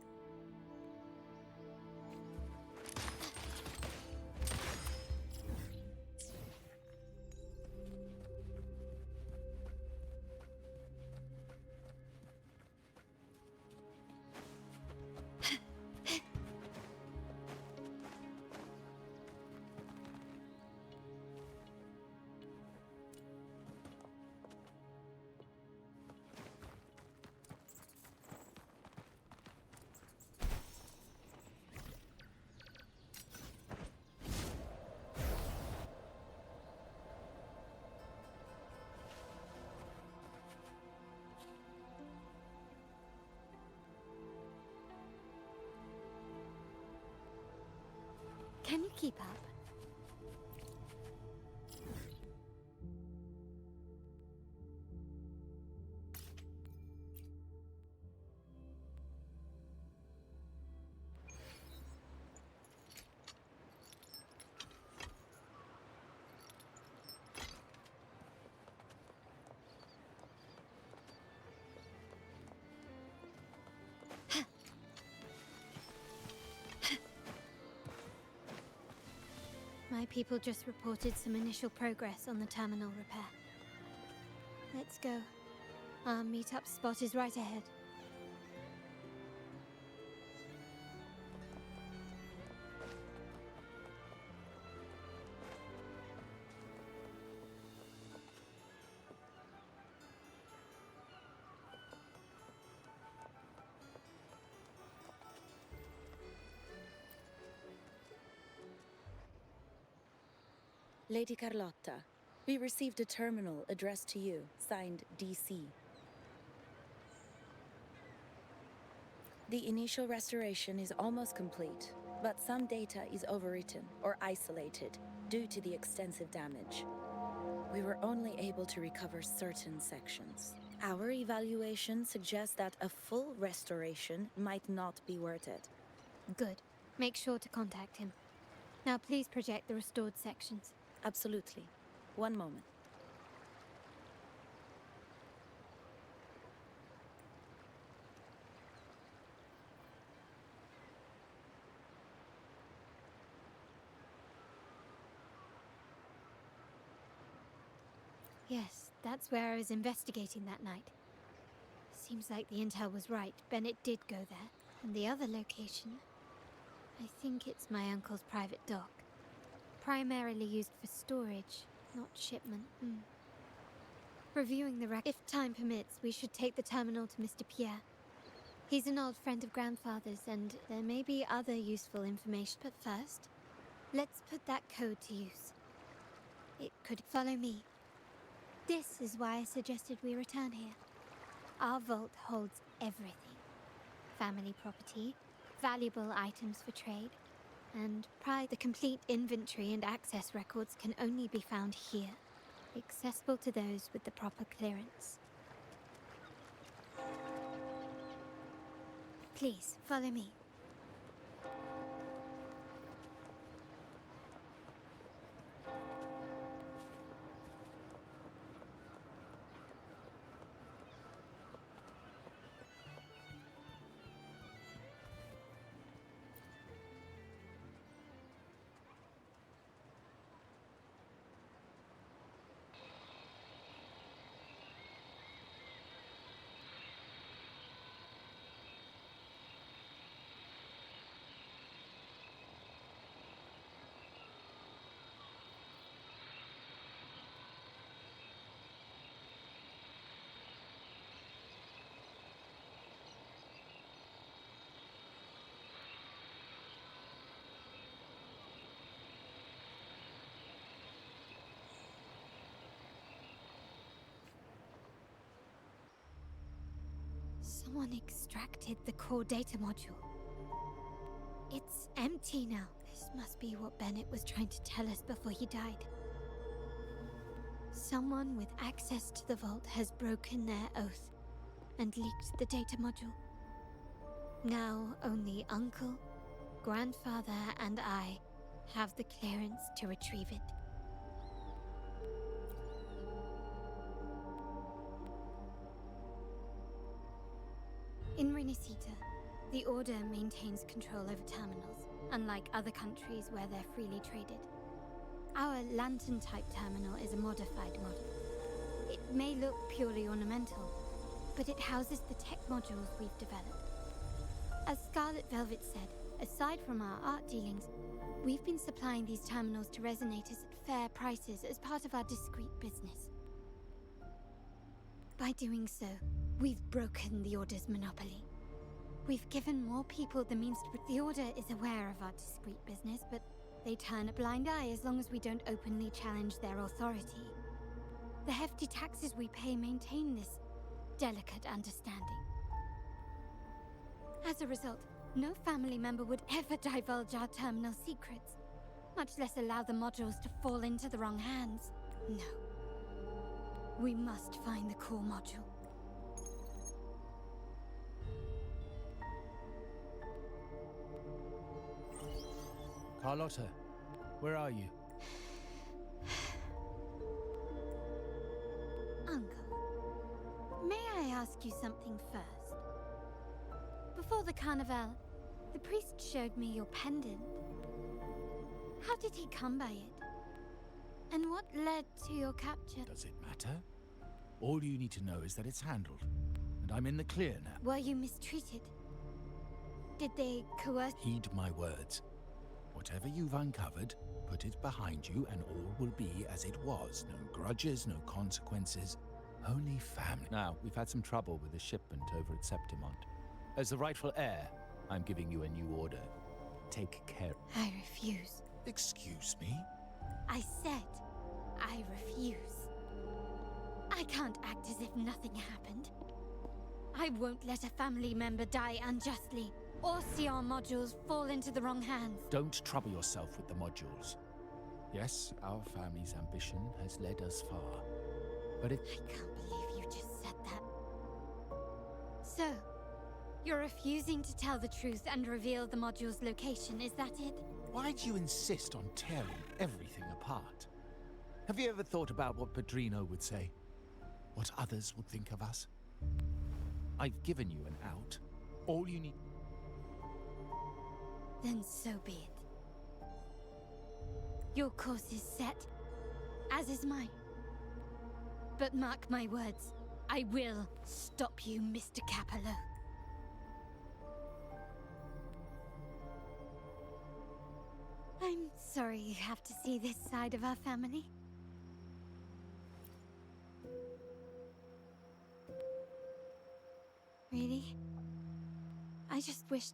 Can you keep up? My people just reported some initial progress on the terminal repair. Let's go. Our meetup spot is right ahead. Lady Carlotta, we received a terminal addressed to you, signed DC. The initial restoration is almost complete, but some data is overwritten or isolated due to the extensive damage. We were only able to recover certain sections. Our evaluation suggests that a full restoration might not be worth it. Good. Make sure to contact him. Now please project the restored sections. Absolutely. One moment. Yes, that's where I was investigating that night. Seems like the intel was right. Bennett did go there. And the other location, I think it's my uncle's private dock. Primarily used for storage, not shipment. Reviewing the record. If time permits, we should take the terminal to Mr. Pierre. He's an old friend of grandfather's, and there may be other useful information. But first, let's put that code to use. It could follow me. This is why I suggested we return here. Our vault holds everything. Family property, valuable items for trade, and the complete inventory and access records can only be found here, accessible to those with the proper clearance. Please, follow me. Someone extracted the core data module. It's empty now. This must be what Bennett was trying to tell us before he died. Someone with access to the vault has broken their oath and leaked the data module. Now only Uncle, Grandfather, and I have the clearance to retrieve it. In Renisita, the Order maintains control over terminals, unlike other countries where they're freely traded. Our lantern-type terminal is a modified model. It may look purely ornamental, but it houses the tech modules we've developed. As Scarlet Velvet said, aside from our art dealings, we've been supplying these terminals to resonators at fair prices as part of our discreet business. By doing so, we've broken the Order's monopoly. We've given more people the means to... The Order is aware of our discreet business, but they turn a blind eye as long as we don't openly challenge their authority. The hefty taxes we pay maintain this delicate understanding. As a result, no family member would ever divulge our terminal secrets. much less allow the modules to fall into the wrong hands. No. We must find the core module. Carlotta, where are you? Uncle, may I ask you something first? Before the carnival, the priest showed me your pendant. How did he come by it? And what led to your capture? Does it matter? All you need to know is that it's handled, and I'm in the clear now. Were you mistreated? Did they coerce? Heed my words. Whatever you've uncovered, put it behind you and all will be as it was. No grudges, no consequences, only family. Now, we've had some trouble with the shipment over at Septimont. As the rightful heir, I'm giving you a new order. Take care. I refuse. Excuse me? I said I refuse. I can't act as if nothing happened. I won't let a family member die unjustly, or see our modules fall into the wrong hands. Don't trouble yourself with the modules. Yes, our family's ambition has led us far, but it... I can't believe you just said that. So, you're refusing to tell the truth and reveal the module's location, is that it? Why do you insist on tearing everything apart? Have you ever thought about what Padrino would say? What others would think of us? I've given you an out. All you need... Then so be it. Your course is set, as is mine. But mark my words, I will stop you, Mr. Capello. I'm sorry you have to see this side of our family. Really? I just wished...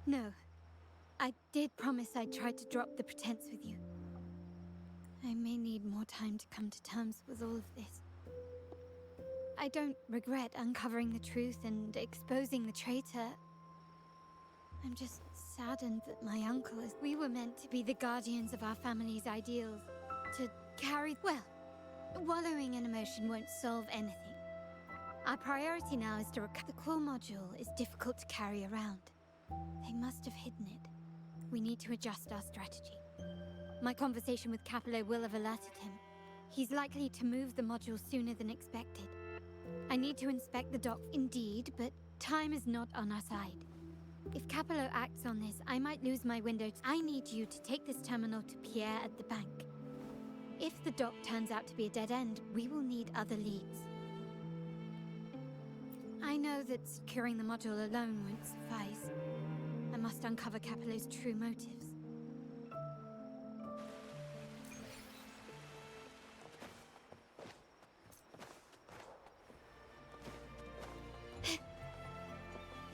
No. I did promise I'd try to drop the pretense with you. I may need more time to come to terms with all of this. I don't regret uncovering the truth and exposing the traitor. I'm just saddened that my uncle is... We were meant to be the guardians of our family's ideals. To carry... Well, wallowing in emotion won't solve anything. Our priority now is to recover... The core module is difficult to carry around. They must have hidden it. We need to adjust our strategy. My conversation with Capello will have alerted him. He's likely to move the module sooner than expected. I need to inspect the dock, indeed, but time is not on our side. If Capello acts on this, I might lose my window. I need you to take this terminal to Pierre at the bank. If the dock turns out to be a dead end, we will need other leads. I know that securing the module alone won't suffice. I must uncover Capello's true motives.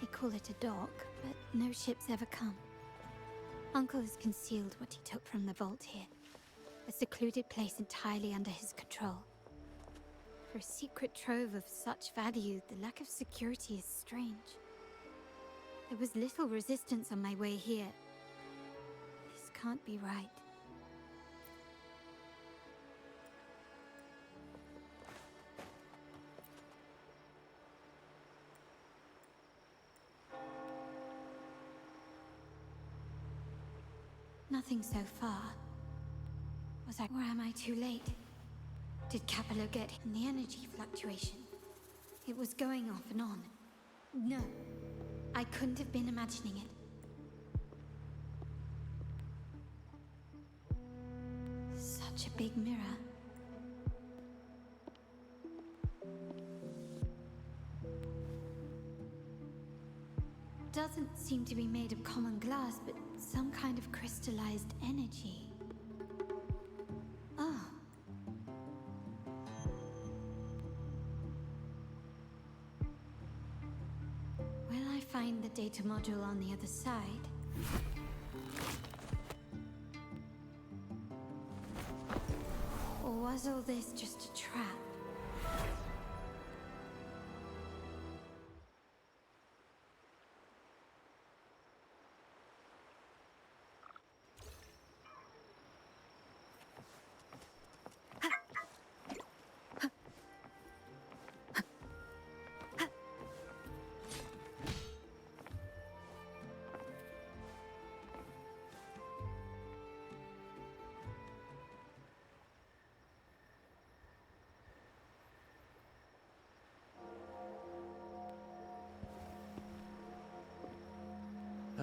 They call it a dock, but no ships ever come. Uncle has concealed what he took from the vault here. A secluded place entirely under his control. For a secret trove of such value, the lack of security is strange. There was little resistance on my way here. This can't be right. Nothing so far. Or am I too late? Did Capello get in the energy fluctuation? It was going off and on. No, I couldn't have been imagining it. Such a big mirror. Doesn't seem to be made of common glass, but some kind of crystallized energy. Oh. Will I find the data module on the other side? Or was all this just a trap?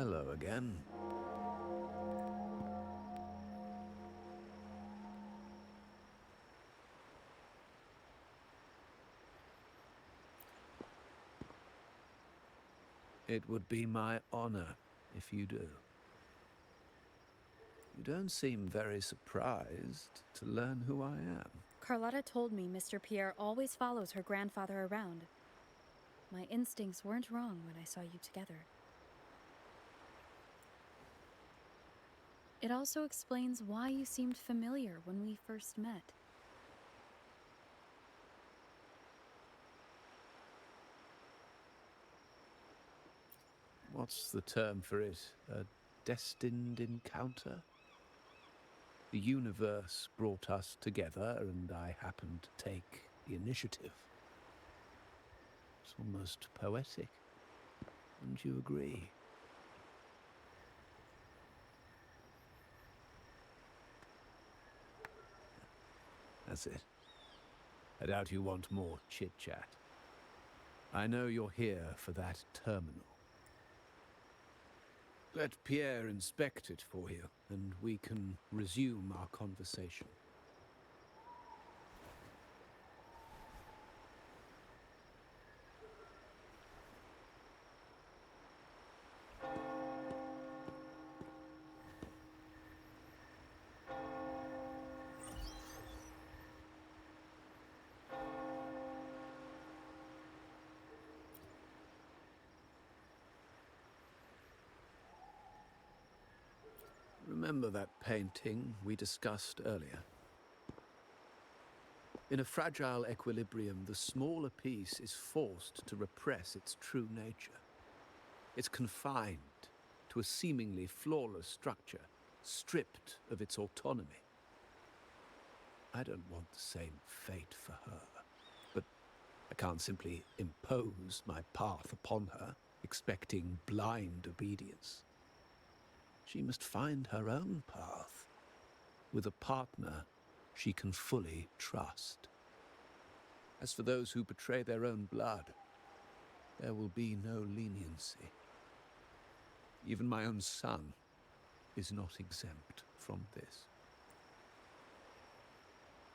Hello again. It would be my honor if you do. You don't seem very surprised to learn who I am. Carlotta told me Mr. Pierre always follows her grandfather around. My instincts weren't wrong when I saw you together. It also explains why you seemed familiar when we first met. What's the term for it? A destined encounter? The universe brought us together, and I happened to take the initiative. It's almost poetic. Wouldn't you agree? That's it. I doubt you want more chit-chat. I know you're here for that terminal. Let Pierre inspect it for you, and we can resume our conversation. Remember that painting we discussed earlier? In a fragile equilibrium, the smaller piece is forced to repress its true nature. It's confined to a seemingly flawless structure, stripped of its autonomy. I don't want the same fate for her, but I can't simply impose my path upon her, expecting blind obedience. She must find her own path, with a partner she can fully trust. As for those who betray their own blood, there will be no leniency. Even my own son is not exempt from this.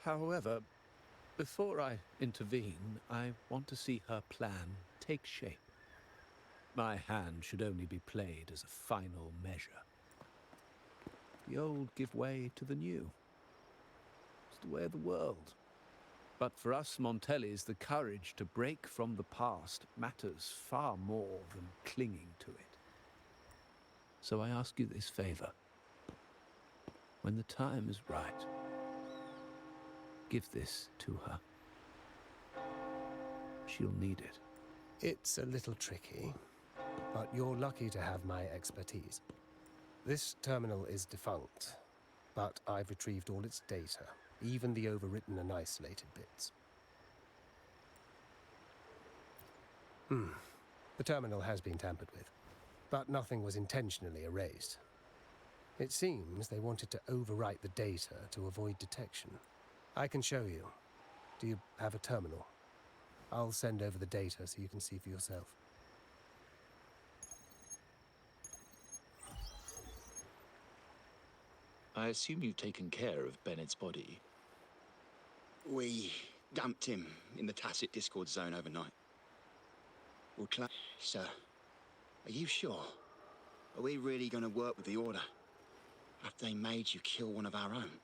However, before I intervene, I want to see her plan take shape. My hand should only be played as a final measure. The old give way to the new. It's the way of the world. But for us Montellis, the courage to break from the past matters far more than clinging to it. So I ask you this favor. When the time is right, give this to her. She'll need it. It's a little tricky, but you're lucky to have my expertise. This terminal is defunct, but I've retrieved all its data, even the overwritten and isolated bits. The terminal has been tampered with, but nothing was intentionally erased. It seems they wanted to overwrite the data to avoid detection. I can show you. Do you have a terminal? I'll send over the data so you can see for yourself. I assume you've taken care of Bennett's body. We dumped him in the tacit discord zone overnight. Well, sir, are you sure? Are we really going to work with the Order? Have they made you kill one of our own?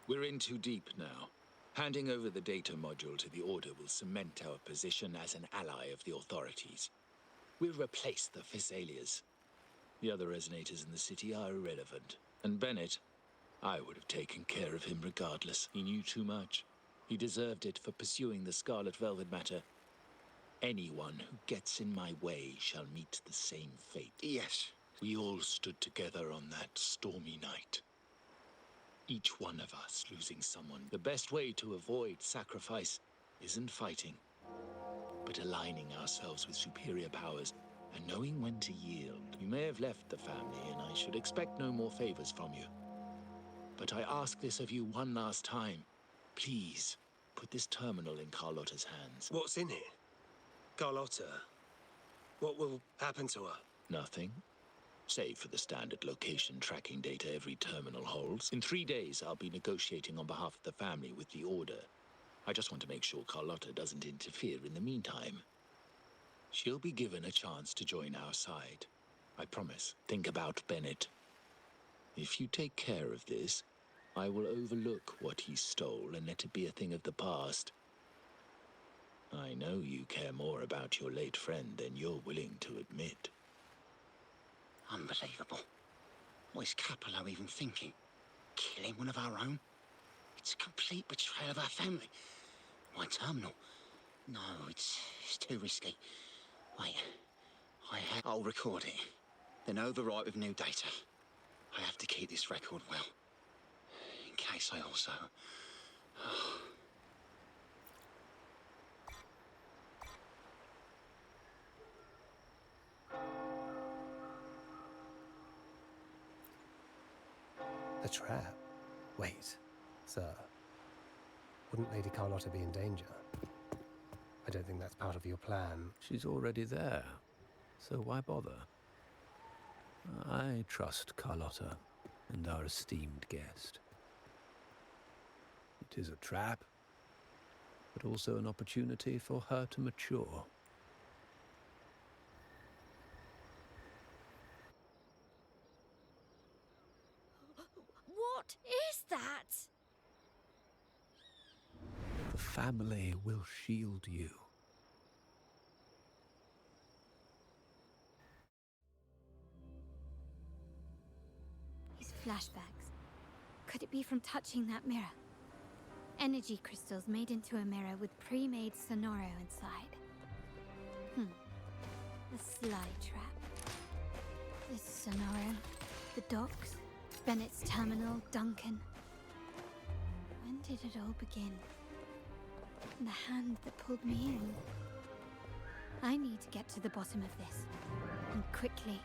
We're in too deep now. Handing over the data module to the Order will cement our position as an ally of the authorities. We'll replace the Physaelias. The other resonators in the city are irrelevant. And Bennett, I would have taken care of him regardless. He knew too much. He deserved it for pursuing the Scarlet Velvet matter. Anyone who gets in my way shall meet the same fate. Yes. We all stood together on that stormy night. Each one of us losing someone. The best way to avoid sacrifice isn't fighting, but aligning ourselves with superior powers and knowing when to yield. You may have left the family, and I should expect no more favors from you. But I ask this of you one last time. Please, put this terminal in Carlotta's hands. What's in it? Carlotta? What will happen to her? Nothing. save for the standard location tracking data every terminal holds. In 3 days, I'll be negotiating on behalf of the family with the Order. I just want to make sure Carlotta doesn't interfere in the meantime. She'll be given a chance to join our side. I promise. Think about Bennett. If you take care of this, I will overlook what he stole and let it be a thing of the past. I know you care more about your late friend than you're willing to admit. Unbelievable. What is Capello even thinking? Killing one of our own? It's a complete betrayal of our family. My terminal. No, it's too risky. Wait, I'll record it, then overwrite with new data. I have to keep this record well, in case I also... A trap? Wait, sir. Wouldn't Lady Carlotta be in danger? I don't think that's part of your plan. She's already there, so why bother? I trust Carlotta and our esteemed guest. It is a trap, but also an opportunity for her to mature. What is that? The family will shield you. These flashbacks. Could it be from touching that mirror? Energy crystals made into a mirror with pre-made Sonoro inside. A sly trap. This Sonoro, the docks, Bennett's terminal, Duncan. When did it all begin? And the hand that pulled me in. I need to get to the bottom of this. And quickly.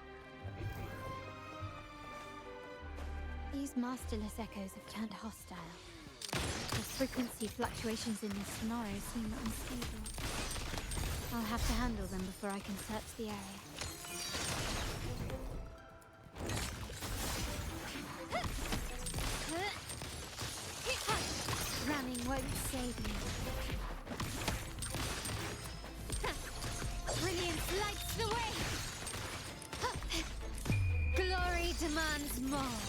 These masterless echoes have turned hostile. The frequency fluctuations in the Sonoro seem unstable. I'll have to handle them before I can search the area. Running won't save me. Brilliance lights the way! Glory demands more.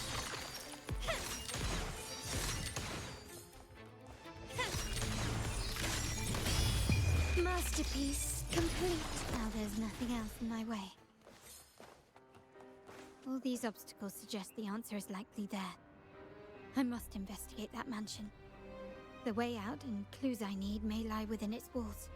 Masterpiece complete. Now there's nothing else in my way. All these obstacles suggest the answer is likely there. I must investigate that mansion. The way out and clues I need may lie within its walls.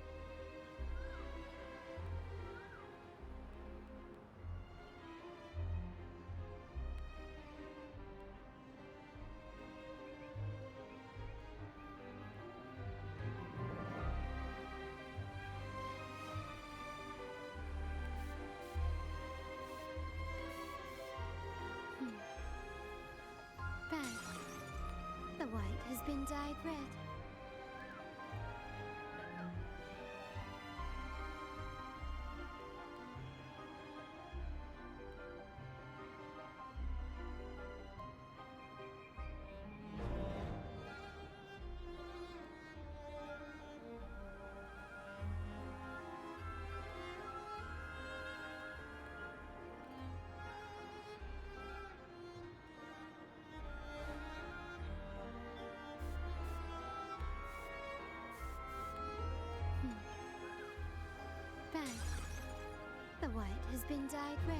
Bang. The white has been dyed red. Bang. The white has been dyed red.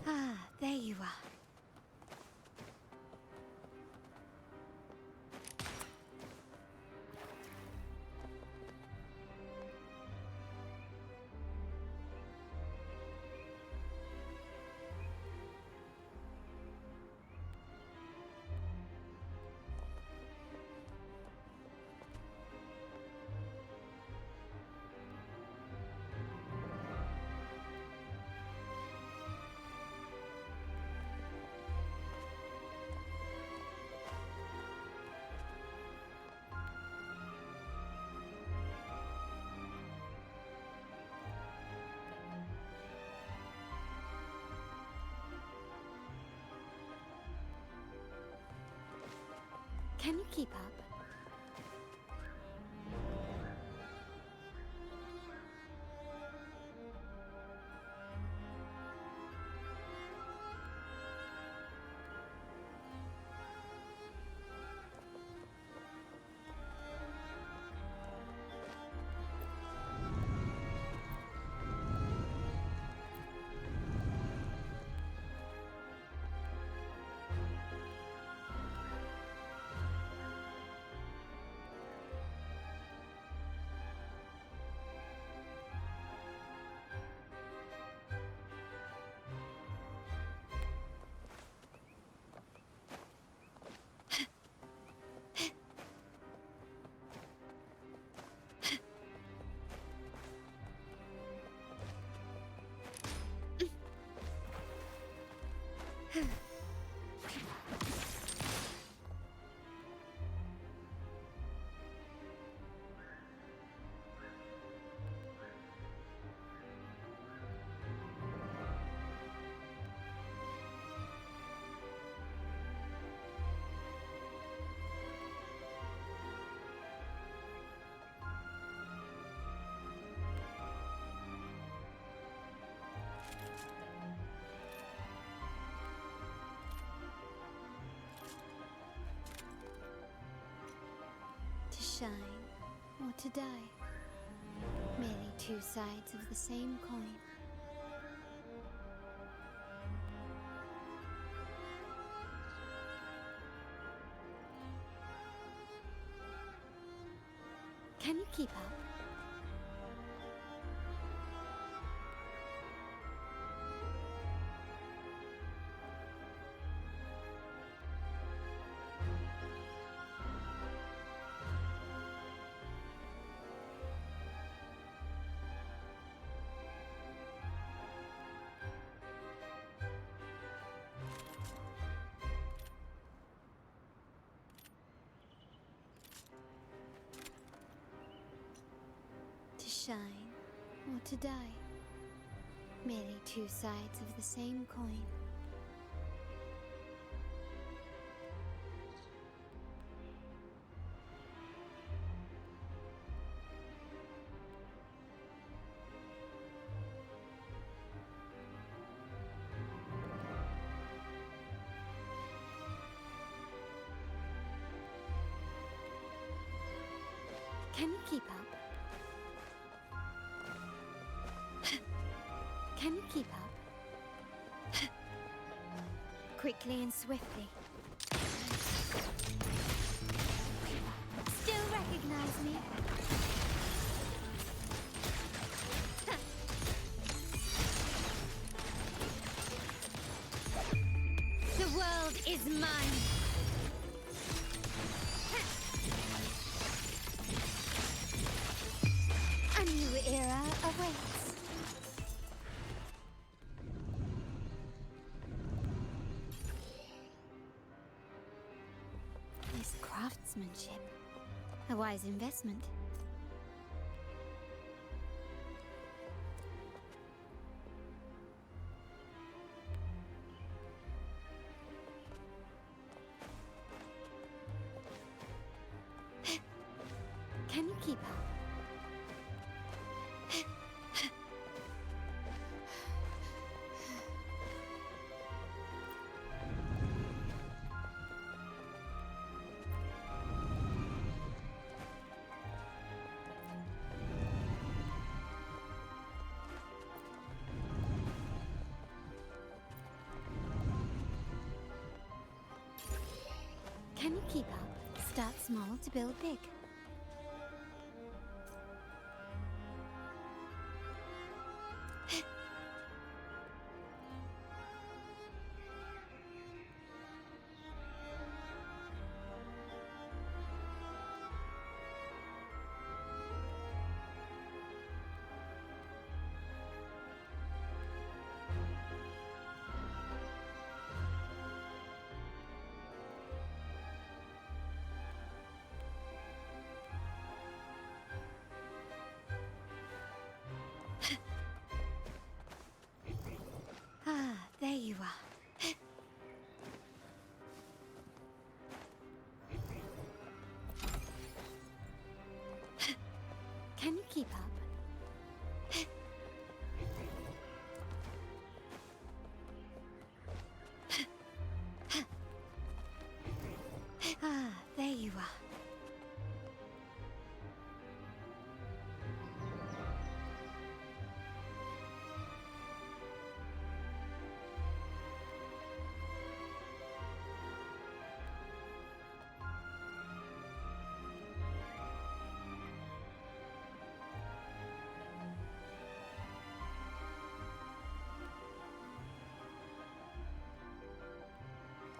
Ah, there you are. Can you keep up? To shine or to die. Merely two sides of the same coin. Can you keep up? To shine or to die. Merely two sides of the same coin. Can you keep up? Can you keep up? Quickly and swiftly. Still recognize me? The world is mine. A new era awaits. This craftsmanship. A wise investment. Can you keep up? Can you keep up? Start small to build big.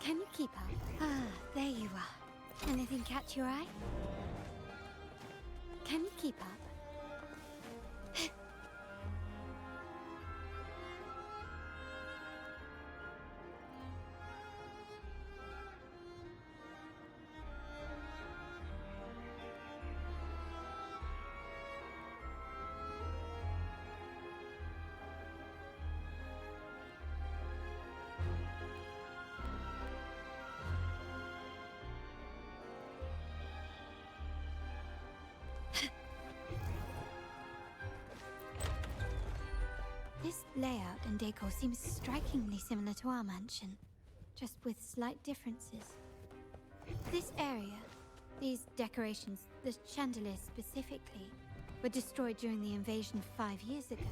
Can you keep up? Ah, there you are. Anything catch your eye? Can you keep up? This layout and decor seems strikingly similar to our mansion, just with slight differences. This area, these decorations, the chandeliers specifically, were destroyed during the invasion 5 years ago.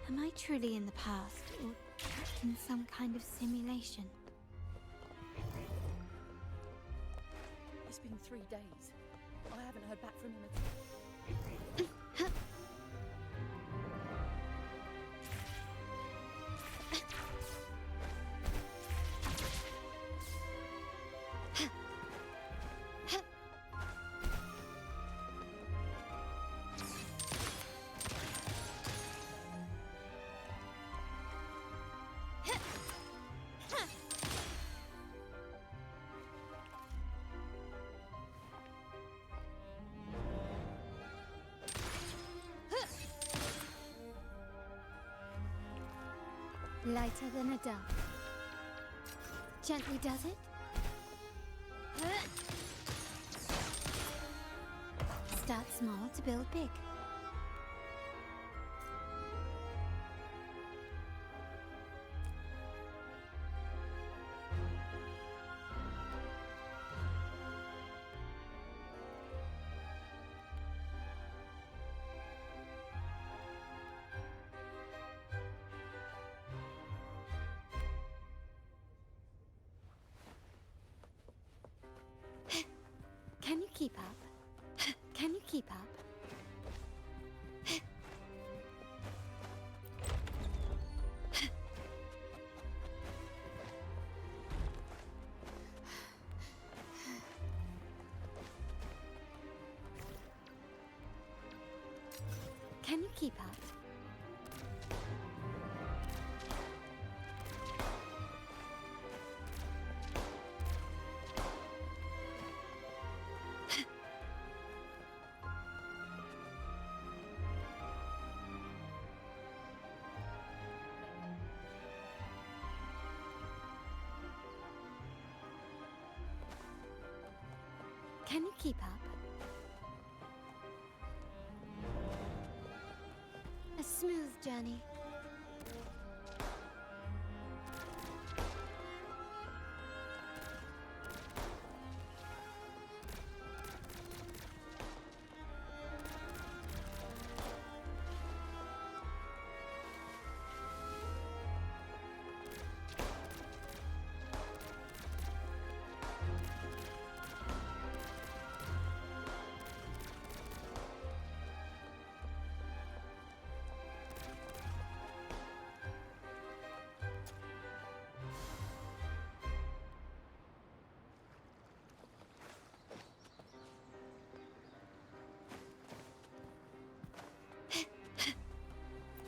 Am I truly in the past, or trapped in some kind of simulation? It's been 3 days. I haven't heard back from him at all. Lighter than a dove. Gently does it? Start small to build big. Can you keep up? Can you keep up? Can you keep up? Can you keep up? A smooth journey.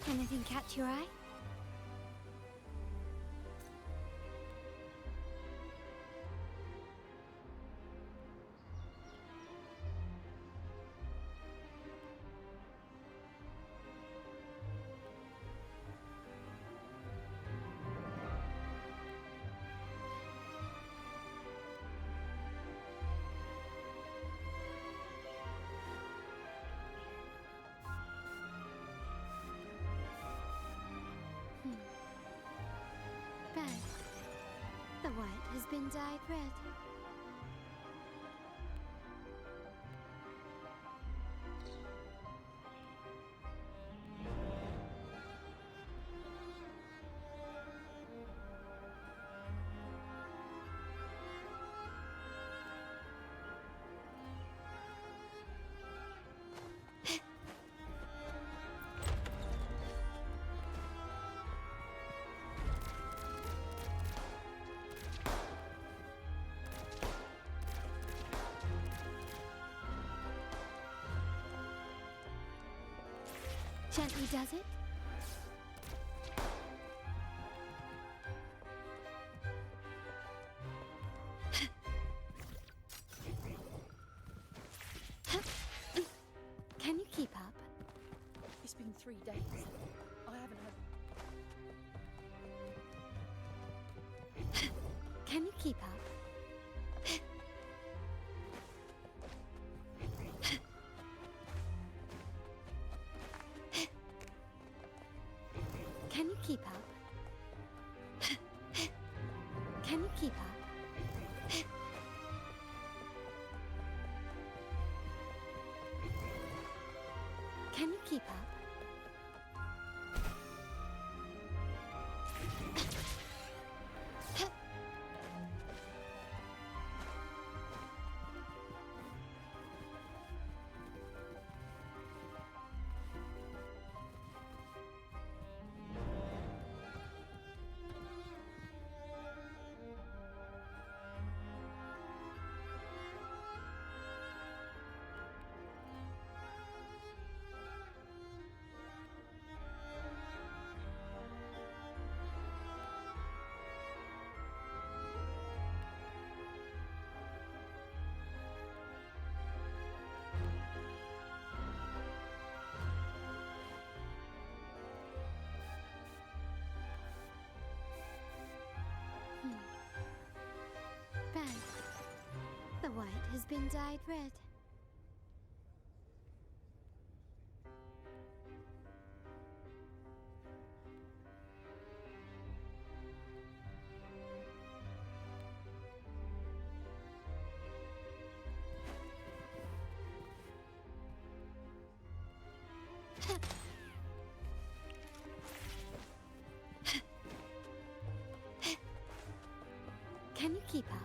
Anything catch your eye? Bad. The white has been dyed red. Gently does it? Can you keep up? It's been 3 days. I haven't had... Can you keep up? Can you keep up? Can you keep up? Can you keep up? Red. The white has been dyed red. Can you keep up?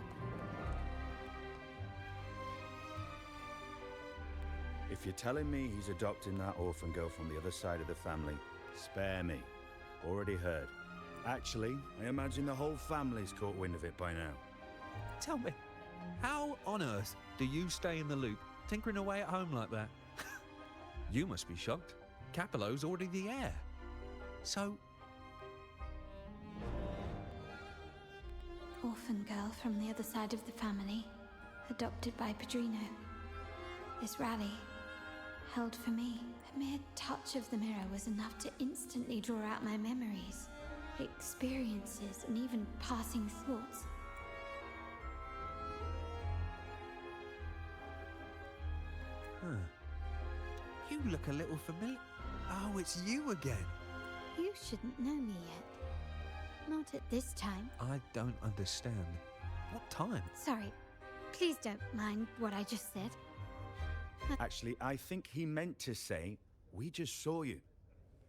If you're telling me he's adopting that orphan girl from the other side of the family, spare me. Already heard. Actually, I imagine the whole family's caught wind of it by now. Tell me, how on earth do you stay in the loop, tinkering away at home like that? You must be shocked. Capello's already the heir. So... Orphan girl from the other side of the family, adopted by Padrino. This rally, held for me. A mere touch of the mirror was enough to instantly draw out my memories, experiences, and even passing thoughts. Huh. You look a little familiar. Oh, it's you again. You shouldn't know me yet. Not at this time. I don't understand. What time? Sorry. Please don't mind what I just said. Actually, I think he meant to say, we just saw you.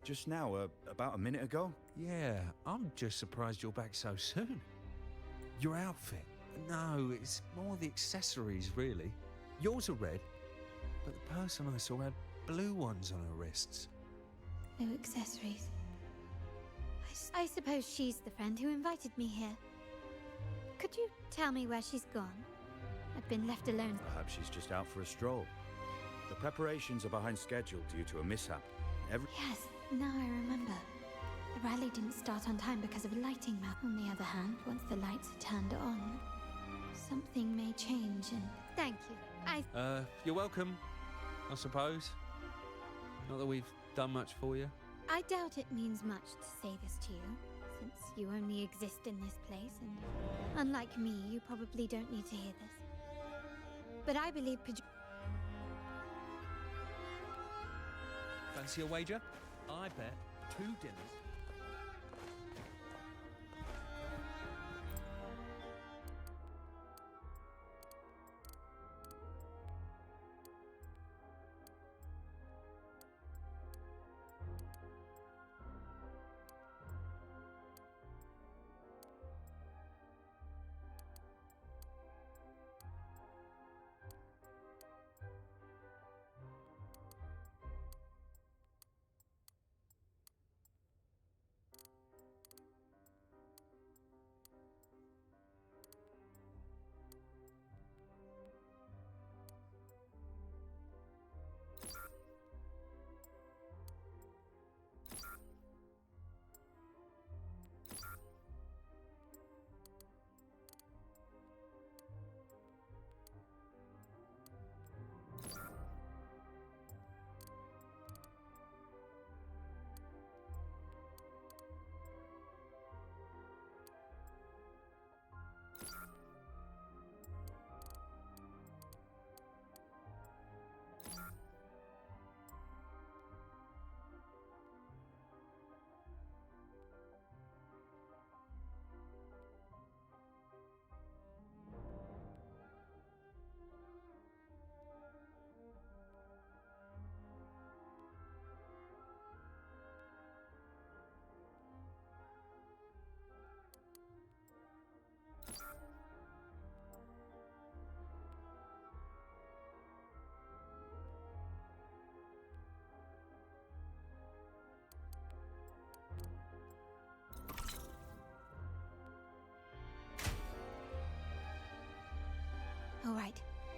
Just now, about a minute ago. Yeah, I'm just surprised you're back so soon. Your outfit. No, it's more the accessories, really. Yours are red, but the person I saw had blue ones on her wrists. No accessories. I suppose she's the friend who invited me here. Could you tell me where she's gone? I've been left alone. Perhaps she's just out for a stroll. The preparations are behind schedule due to a mishap. Yes, now I remember. The rally didn't start on time because of a lighting map. On the other hand, once the lights are turned on, something may change and... Thank you. You're welcome, I suppose. Not that we've done much for you. I doubt it means much to say this to you, since you only exist in this place, and unlike me, you probably don't need to hear this. But I believe Fancy a wager? I bet 2 dinners.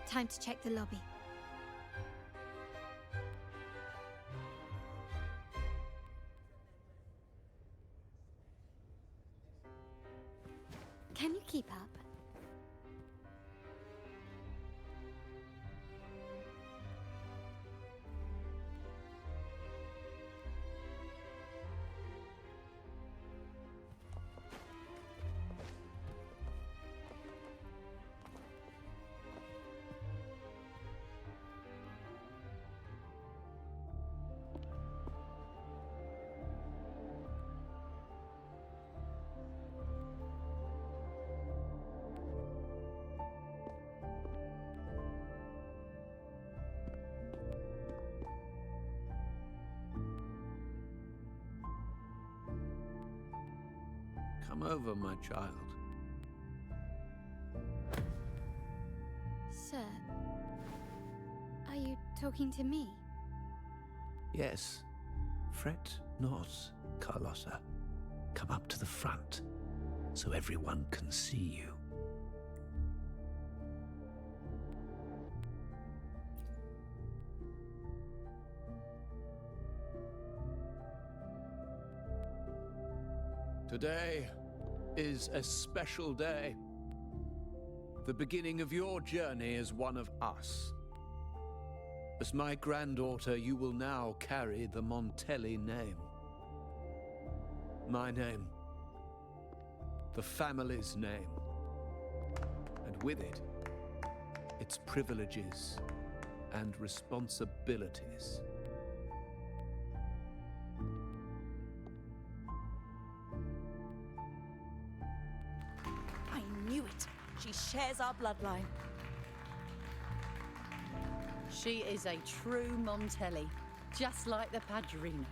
Time to check the lobby. Can you keep up? Come over, my child. Sir, are you talking to me? Yes. Fret not, Carlotta. Come up to the front, so everyone can see you. Today is a special day. The beginning of your journey as one of us. As my granddaughter, you will now carry the Montelli name. My name. The family's name. And with it, its privileges and responsibilities. I knew it. She shares our bloodline. She is a true Montelli, just like the Padrino.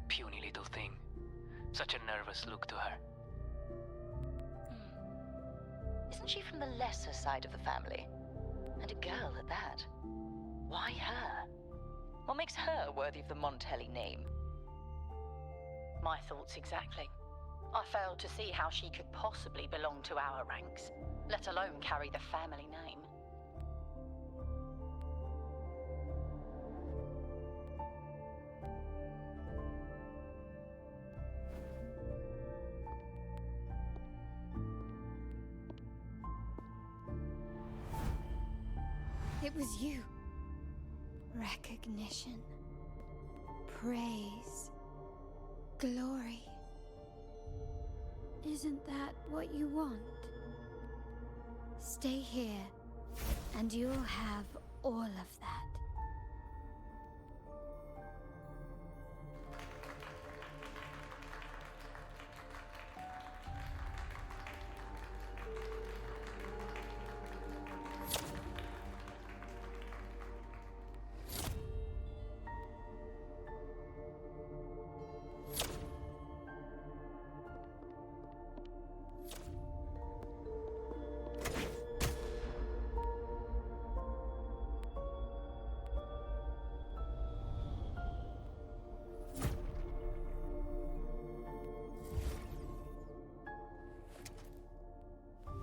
Puny little thing. Such a nervous look to her. Isn't she from the lesser side of the family? And a girl at that. Why her? What makes her worthy of the Montelli name? My thoughts exactly. I failed to see how she could possibly belong to our ranks, let alone carry the family name. It was you. Recognition. Praise. Glory. Isn't that what you want? Stay here, and you'll have all of that.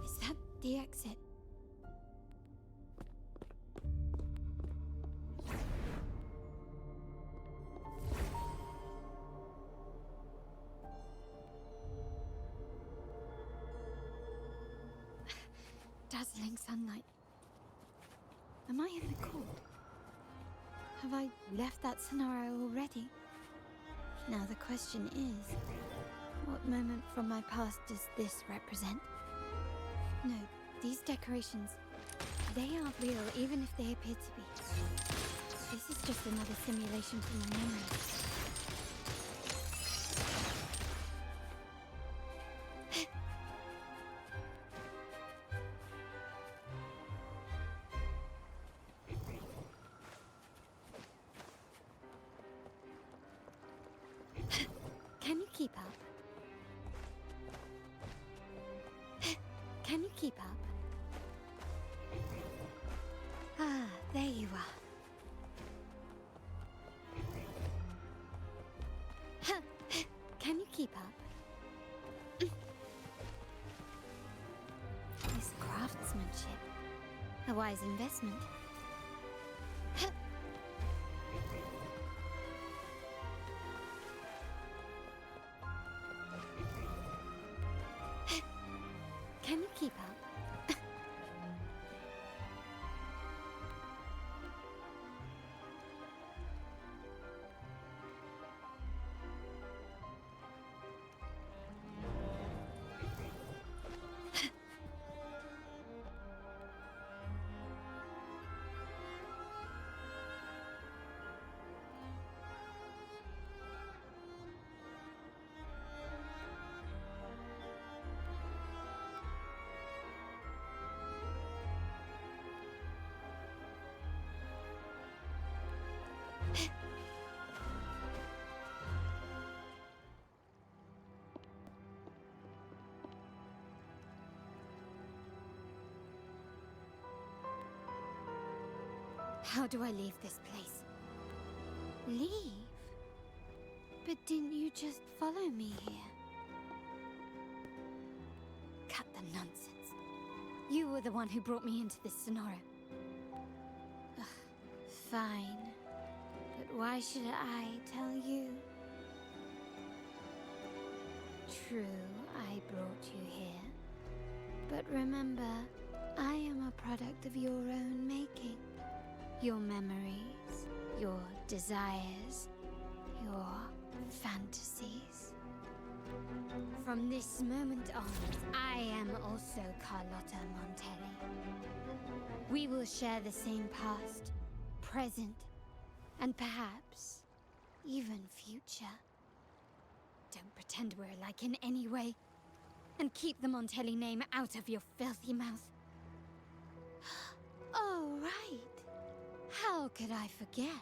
Is that the exit? Dazzling sunlight. Am I in the court? Have I left that scenario already? Now the question is, what moment from my past does this represent? No, these decorations, they aren't real even if they appear to be. This is just another simulation from my memory. Can you keep up? Can you keep up? Ah, there you are. A wise investment. Can you keep up? How do I leave this place? Leave? But didn't you just follow me here? Cut the nonsense. You were the one who brought me into this scenario. Ugh, fine. But why should I tell you? True, I brought you here. But remember, I am a product of your own making. Your memories, your desires, your fantasies. From this moment on, I am also Carlotta Montelli. We will share the same past, present, and perhaps even future. Don't pretend we're alike in any way, and keep the Montelli name out of your filthy mouth. Oh, right. How could I forget?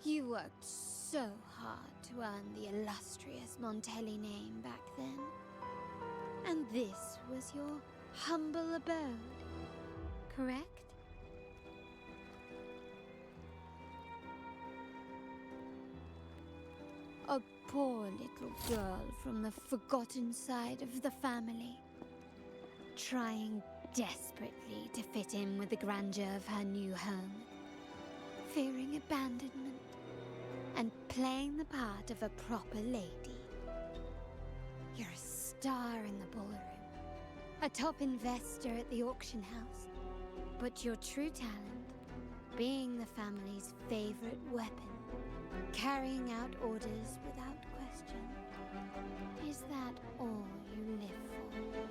You worked so hard to earn the illustrious Montelli name back then. And this was your humble abode, correct? A poor little girl from the forgotten side of the family, trying desperately to fit in with the grandeur of her new home, fearing abandonment, and playing the part of a proper lady. You're a star in the ballroom, a top investor at the auction house, but your true talent, being the family's favorite weapon, carrying out orders without question. Is that all you live for?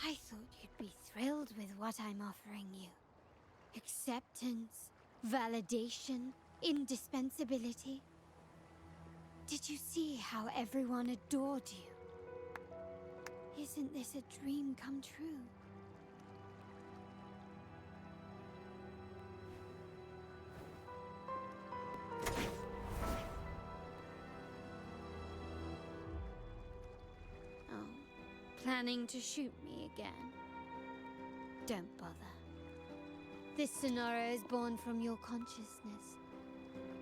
I thought you'd be thrilled with what I'm offering you. Acceptance, validation, indispensability. Did you see how everyone adored you? Isn't this a dream come true? Planning to shoot me again? Don't bother. This scenario is born from your consciousness,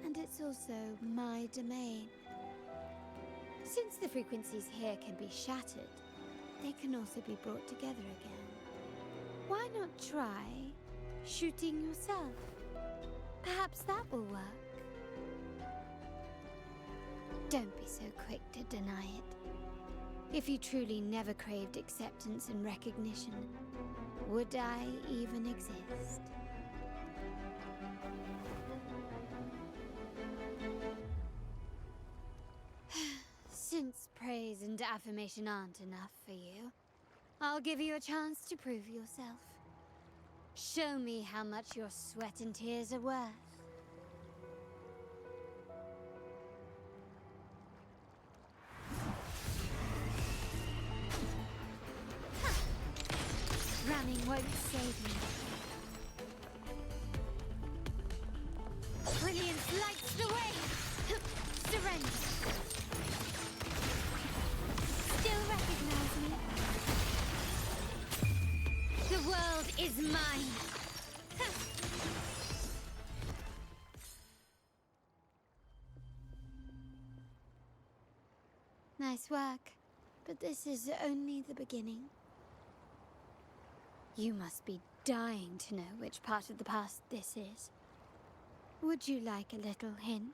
and it's also my domain. Since the frequencies here can be shattered, they can also be brought together again. Why not try shooting yourself? Perhaps that will work. Don't be so quick to deny it. If you truly never craved acceptance and recognition, would I even exist? Since praise and affirmation aren't enough for you, I'll give you a chance to prove yourself. Show me how much your sweat and tears are worth. Running won't save me. Brilliance lights the way! Surrender! Still recognize me? The world is mine! Nice work, but this is only the beginning. You must be dying to know which part of the past this is. Would you like a little hint?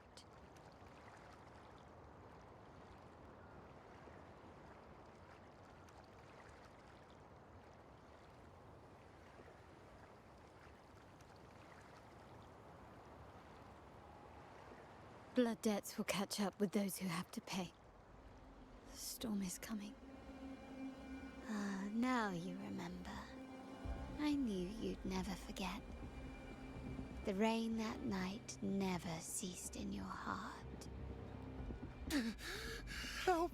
Blood debts will catch up with those who have to pay. The storm is coming. Ah, now you remember. I knew you'd never forget. The rain that night never ceased in your heart. Help!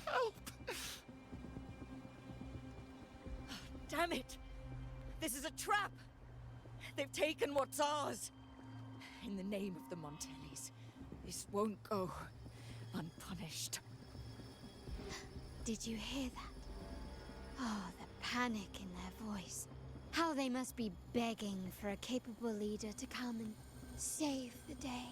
Help! Damn it! This is a trap! They've taken what's ours! In the name of the Montellis, this won't go unpunished. Did you hear that? Oh, the panic in their voice. How they must be begging for a capable leader to come and save the day.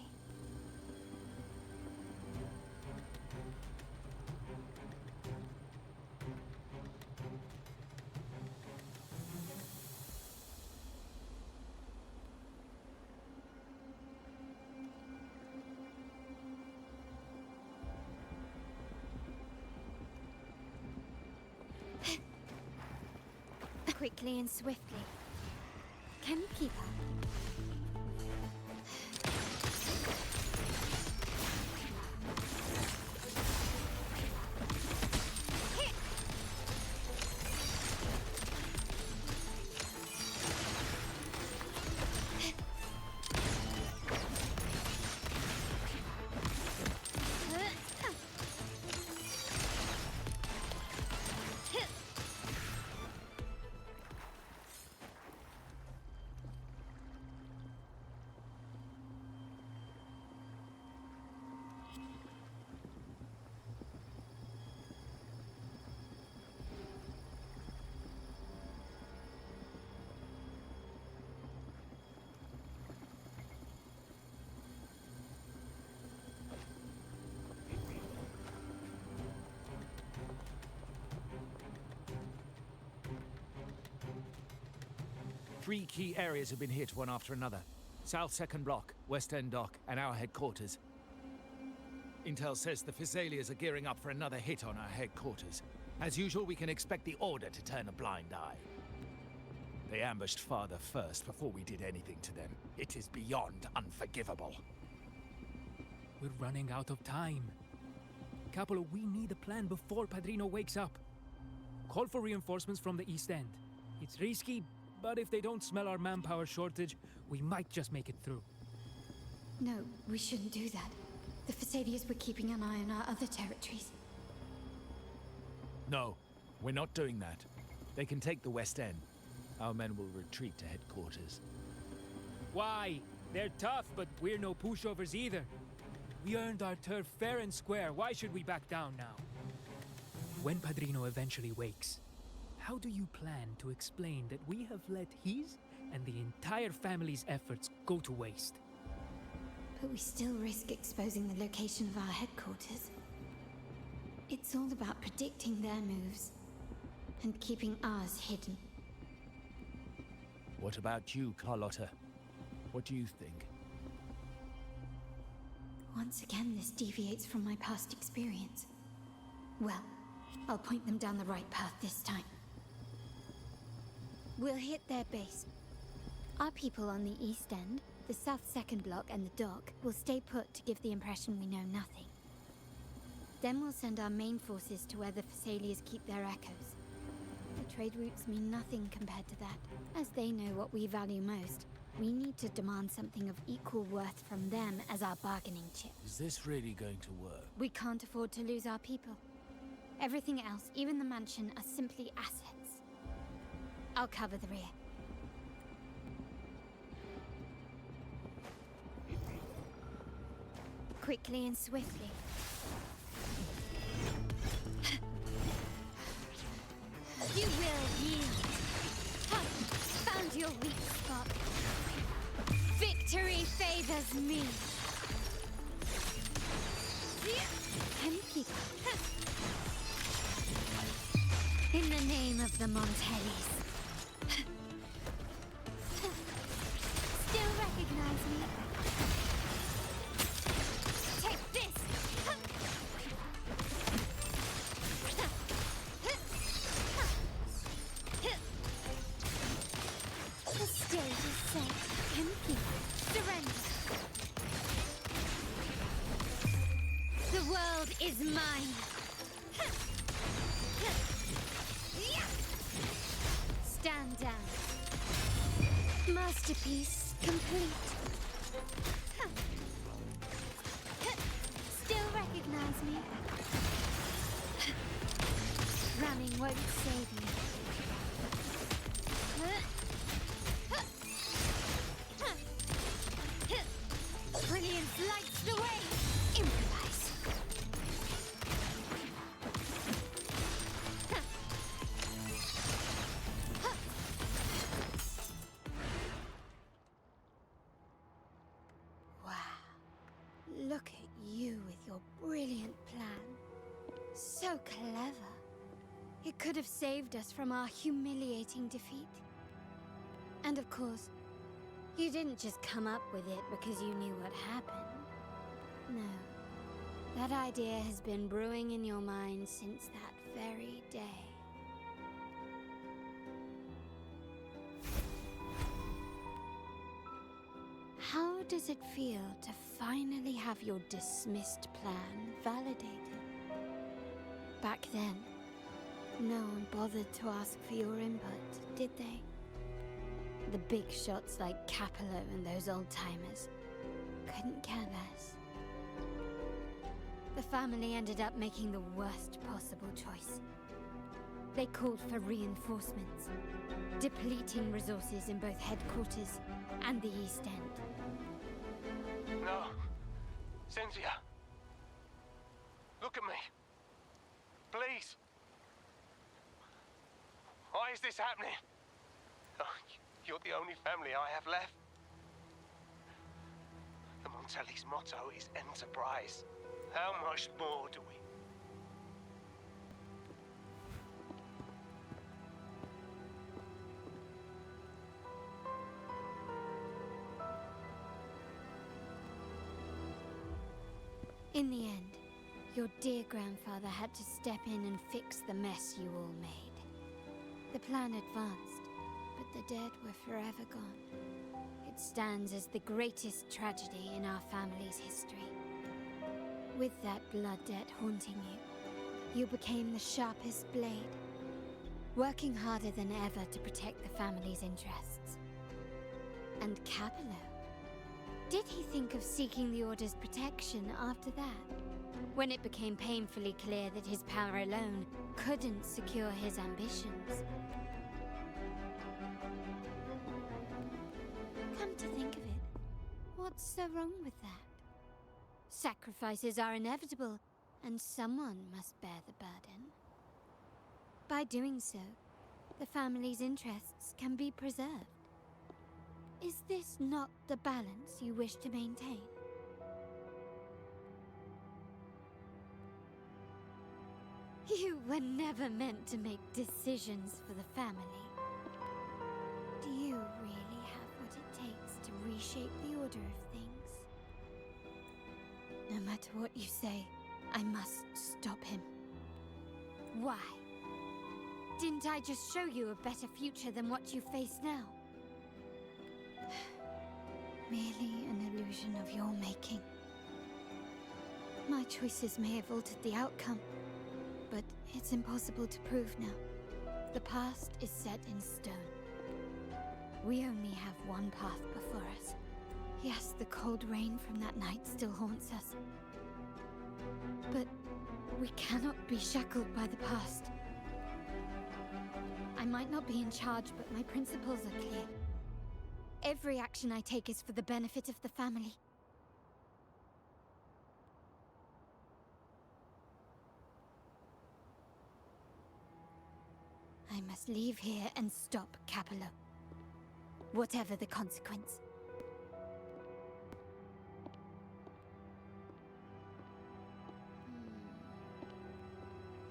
Quickly and swiftly. Can you keep up? Three key areas have been hit one after another. South Second Block, West End Dock, and our headquarters. Intel says the Physaelias are gearing up for another hit on our headquarters. As usual, we can expect the Order to turn a blind eye. They ambushed Father first before we did anything to them. It is beyond unforgivable. We're running out of time. Capolo, we need a plan before Padrino wakes up. Call for reinforcements from the East End. It's risky, but if they don't smell our manpower shortage, we might just make it through. No, we shouldn't do that. The Physaelias were keeping an eye on our other territories. No, we're not doing that. They can take the West End. Our men will retreat to headquarters. Why? They're tough, but we're no pushovers either. We earned our turf fair and square. Why should we back down now? When Padrino eventually wakes, how do you plan to explain that we have let his and the entire family's efforts go to waste? But we still risk exposing the location of our headquarters. It's all about predicting their moves and keeping ours hidden. What about you, Carlotta? What do you think? Once again, this deviates from my past experience. Well, I'll point them down the right path this time. We'll hit their base. Our people on the East End, the South Second Block, and the dock will stay put to give the impression we know nothing. Then we'll send our main forces to where the Physaelias keep their echoes. The trade routes mean nothing compared to that. As they know what we value most, we need to demand something of equal worth from them as our bargaining chip. Is this really going to work? We can't afford to lose our people. Everything else, even the mansion, are simply assets. I'll cover the rear. Quickly and swiftly. You will yield. Ha! Found your weak spot. Victory favors me. Can you keep up? In the name of the Montellis. Still recognize me? Take this! The stage is set. Empty. Surrender. The world is mine. Stand down. Masterpiece complete. Still recognize me? Running won't save me. Brilliance lights the way. Improvise. Wow. Look at you with your brilliant plan. So clever. It could have saved us from our humiliating defeat. And of course, you didn't just come up with it because you knew what happened. No. That idea has been brewing in your mind since that very day. How does it feel to finally have your dismissed plan validated? Back then, no one bothered to ask for your input, did they? The big shots like Capello and those old-timers couldn't care less. The family ended up making the worst possible choice. They called for reinforcements, depleting resources in both headquarters and the East End. No. Cynthia. Look at me. Please. Why is this happening? Oh, you're the only family I have left. The Montelli's motto is enterprise. How much more do we? In the end, your dear grandfather had to step in and fix the mess you all made. The plan advanced, but the dead were forever gone. It stands as the greatest tragedy in our family's history. With that blood debt haunting you, you became the sharpest blade, working harder than ever to protect the family's interests. And Capello? Did he think of seeking the Order's protection after that? When it became painfully clear that his power alone couldn't secure his ambitions. Come to think of it, what's so wrong with that? Sacrifices are inevitable, and someone must bear the burden. By doing so, the family's interests can be preserved. Is this not the balance you wish to maintain? You were never meant to make decisions for the family. Do you really have what it takes to reshape the order of things? No matter what you say, I must stop him. Why? Didn't I just show you a better future than what you face now? Merely an illusion of your making. My choices may have altered the outcome, but it's impossible to prove now. The past is set in stone. We only have one path before us. Yes, the cold rain from that night still haunts us. But we cannot be shackled by the past. I might not be in charge, but my principles are clear. Every action I take is for the benefit of the family. I must leave here and stop Capello. Whatever the consequence.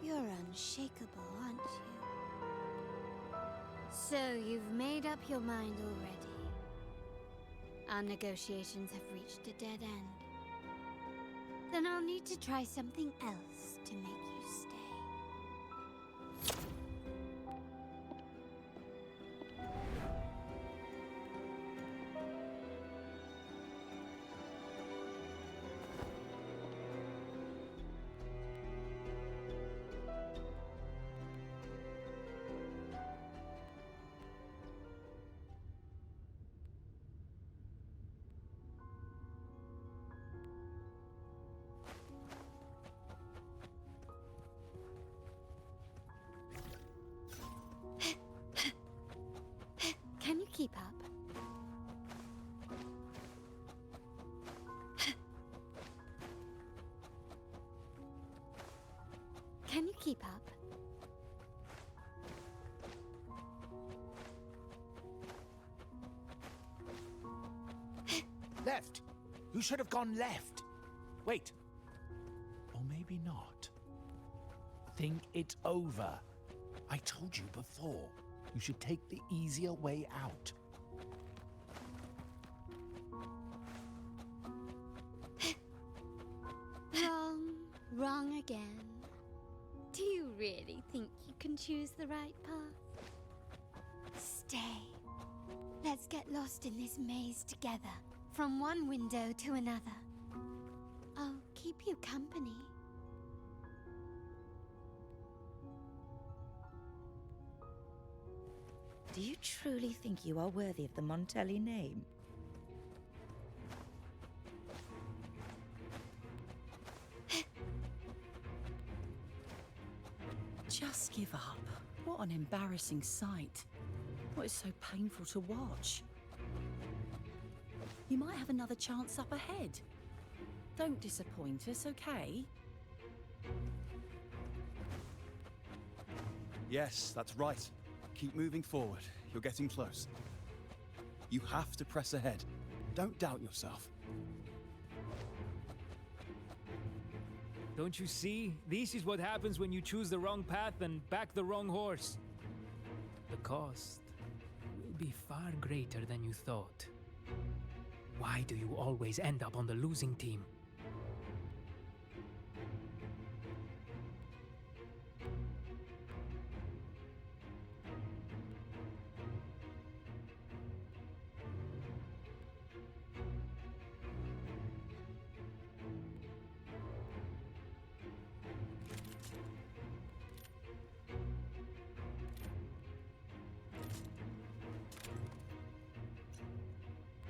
You're unshakable, aren't you? So you've made up your mind already. Our negotiations have reached a dead end. Then I'll need to try something else to make you stay. Can you keep up? Can you keep up? Left! You should have gone left! Wait. Or maybe not. Think it over. I told you before. You should take the easier way out. Wrong again. Do you really think you can choose the right path? Stay. Let's get lost in this maze together, from one window to another. I'll keep you company. Do you truly think you are worthy of the Montelli name? Just give up. What an embarrassing sight. What is so painful to watch? You might have another chance up ahead. Don't disappoint us, okay? Yes, that's right. Keep moving forward. You're getting close. You have to press ahead. Don't doubt yourself. Don't you see? This is what happens when you choose the wrong path and back the wrong horse. The cost will be far greater than you thought. Why do you always end up on the losing team?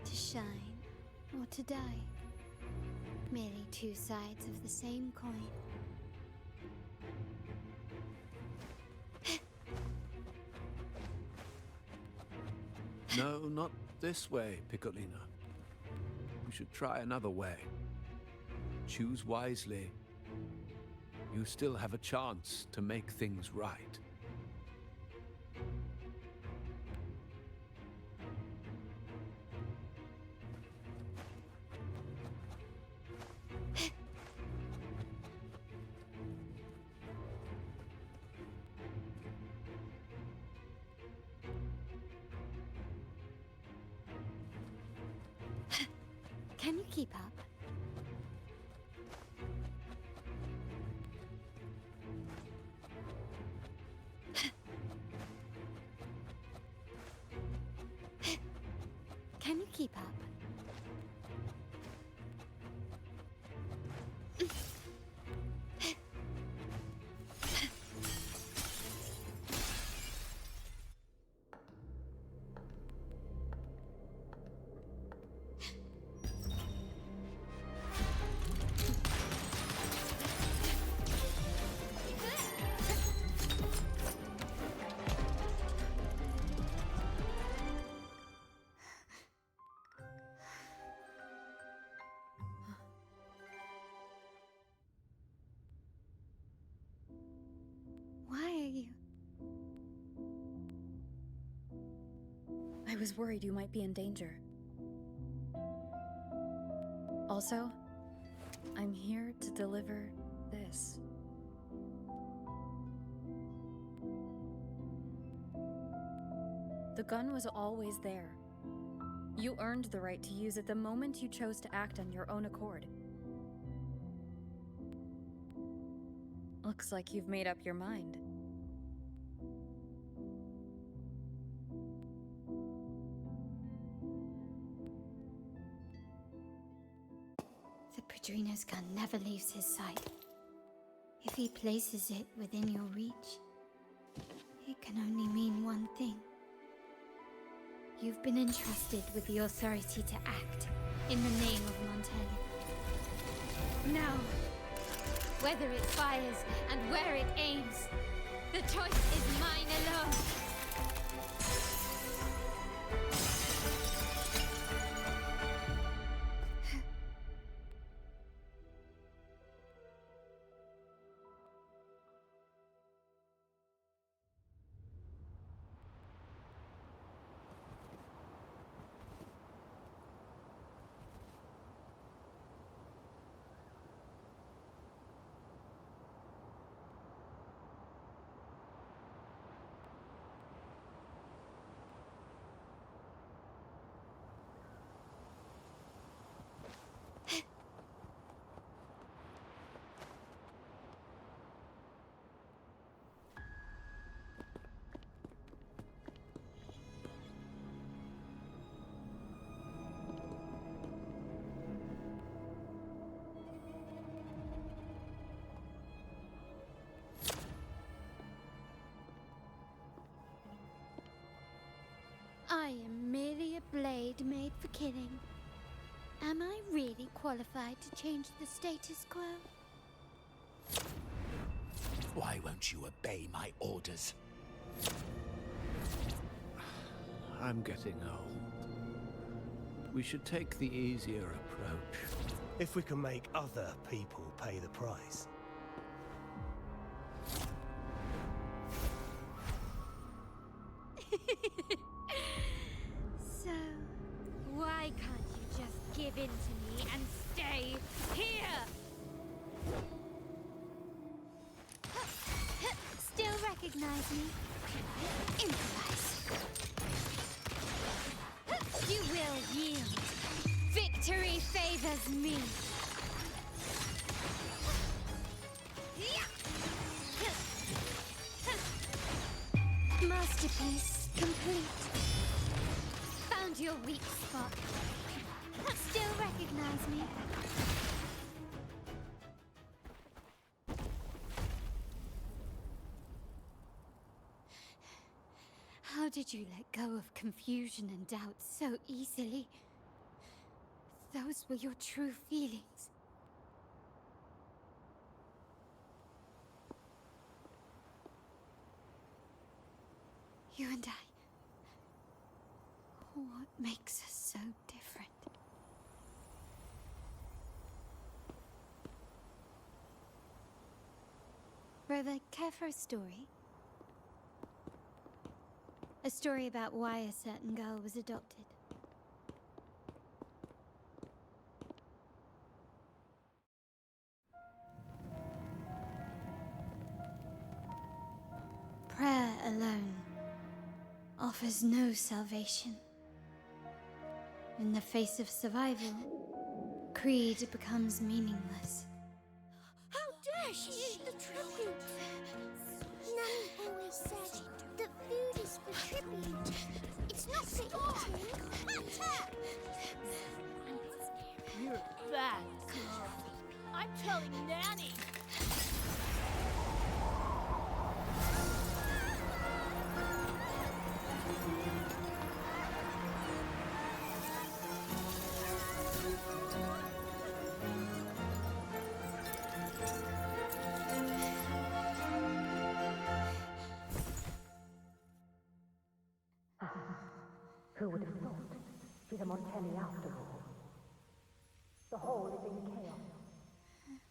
To shine or to die. Merely two sides of the same coin. No, not this way, Piccolina. You should try another way. Choose wisely. You still have a chance to make things right. Can you keep up? Can you keep up? Why are you? I was worried you might be in danger. Also, I'm here to deliver this. The gun was always there. You earned the right to use it the moment you chose to act on your own accord. Looks like you've made up your mind. The Padrino's gun never leaves his side. If he places it within your reach, it can only mean one thing. You've been entrusted with the authority to act in the name of Montelli. Now, whether it fires and where it aims, the choice is mine alone. I am merely a blade made for killing. Am I really qualified to change the status quo? Why won't you obey my orders? I'm getting old. We should take the easier approach. If we can make other people pay the price. So, why can't you just give in to me and stay here? Still recognize me? Improvise. You will yield. Victory favors me. Masterpiece complete. Found your weak spot. Still recognize me? How did you let go of confusion and doubt so easily? Those were your true feelings. You and I. What makes us so different? Brother, care for a story? A story about why a certain girl was adopted. Prayer alone offers no salvation. In the face of survival, creed becomes meaningless. How dare she eat the tribute? Nanny always said that food is for tribute. It's not for eating. You're a bad girl. I'm telling Nanny. Who would have thought? She's a Montelli after all. The hall is in chaos.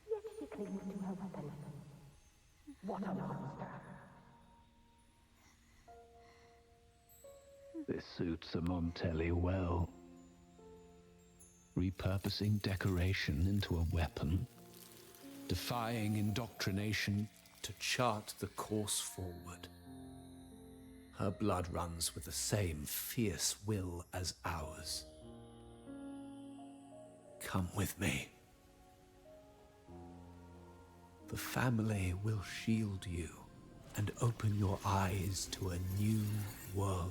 Yet she clings to her weapon. What a monster! This suits a Montelli well. Repurposing decoration into a weapon, defying indoctrination to chart the course forward. Her blood runs with the same fierce will as ours. Come with me. The family will shield you and open your eyes to a new world.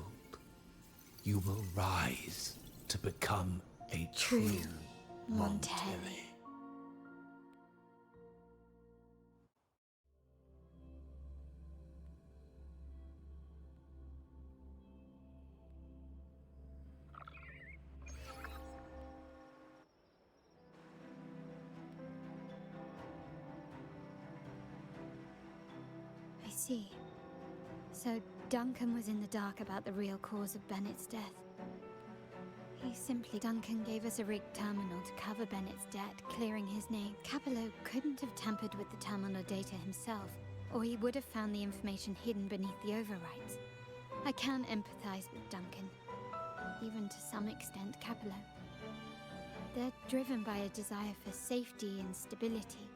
You will rise to become a true Montelli. I see. So Duncan was in the dark about the real cause of Bennett's death. Duncan gave us a rigged terminal to cover Bennett's debt, clearing his name. Capello couldn't have tampered with the terminal data himself, or he would have found the information hidden beneath the overwrites. I can empathize with Duncan, even to some extent Capello. They're driven by a desire for safety and stability.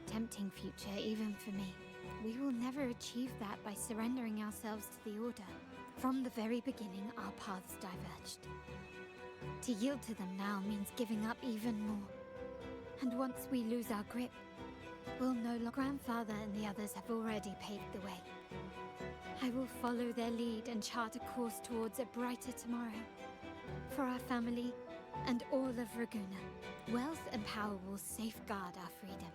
Tempting future, even for me. We will never achieve that by surrendering ourselves to the Order. From the very beginning, our paths diverged. To yield to them now means giving up even more. And once we lose our grip, we'll no longer... Grandfather and the others have already paved the way. I will follow their lead and chart a course towards a brighter tomorrow. For our family and all of Raguna. Wealth and power will safeguard our freedom.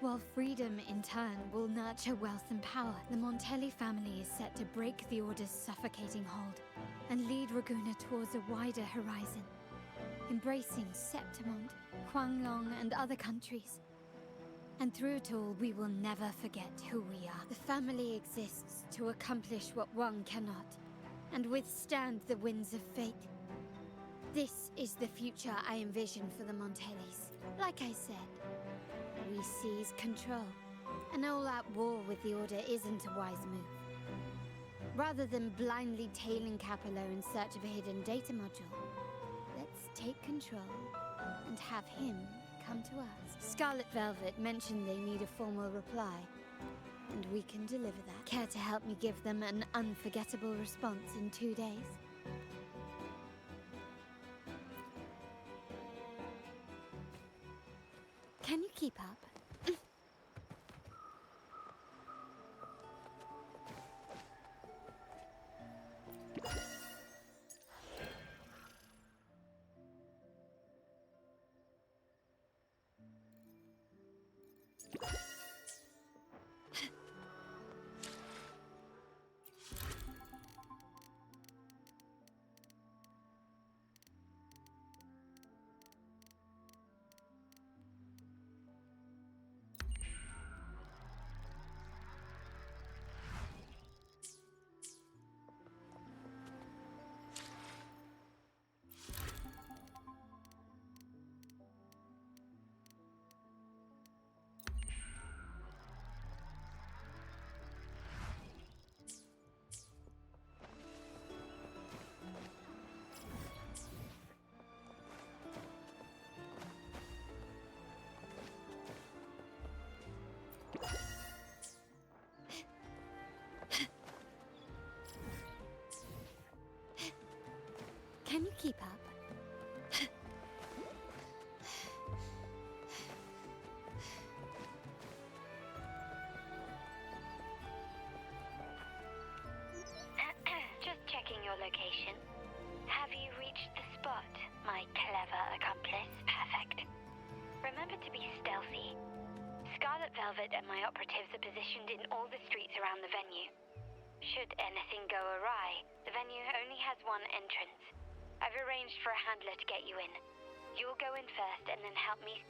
While freedom, in turn, will nurture wealth and power, the Montelli family is set to break the Order's suffocating hold and lead Raguna towards a wider horizon, embracing Septimont, Huanglong, and other countries. And through it all, we will never forget who we are. The family exists to accomplish what one cannot, and withstand the winds of fate. This is the future I envision for the Montellis. Like I said, we seize control. An all-out war with the Order isn't a wise move. Rather than blindly tailing Capello in search of a hidden data module, let's take control and have him come to us. Scarlet Velvet mentioned they need a formal reply, and we can deliver that. Care to help me give them an unforgettable response in 2 days? Can you keep up? Can you keep up? Just checking your location. Have you reached the spot, my clever accomplice? Perfect. Remember to be stealthy. Scarlet Velvet and my operatives are positioned in all the streets around the venue. Should anything go awry, the venue only has one entrance. I've arranged for a handler to get you in. You'll go in first and then help me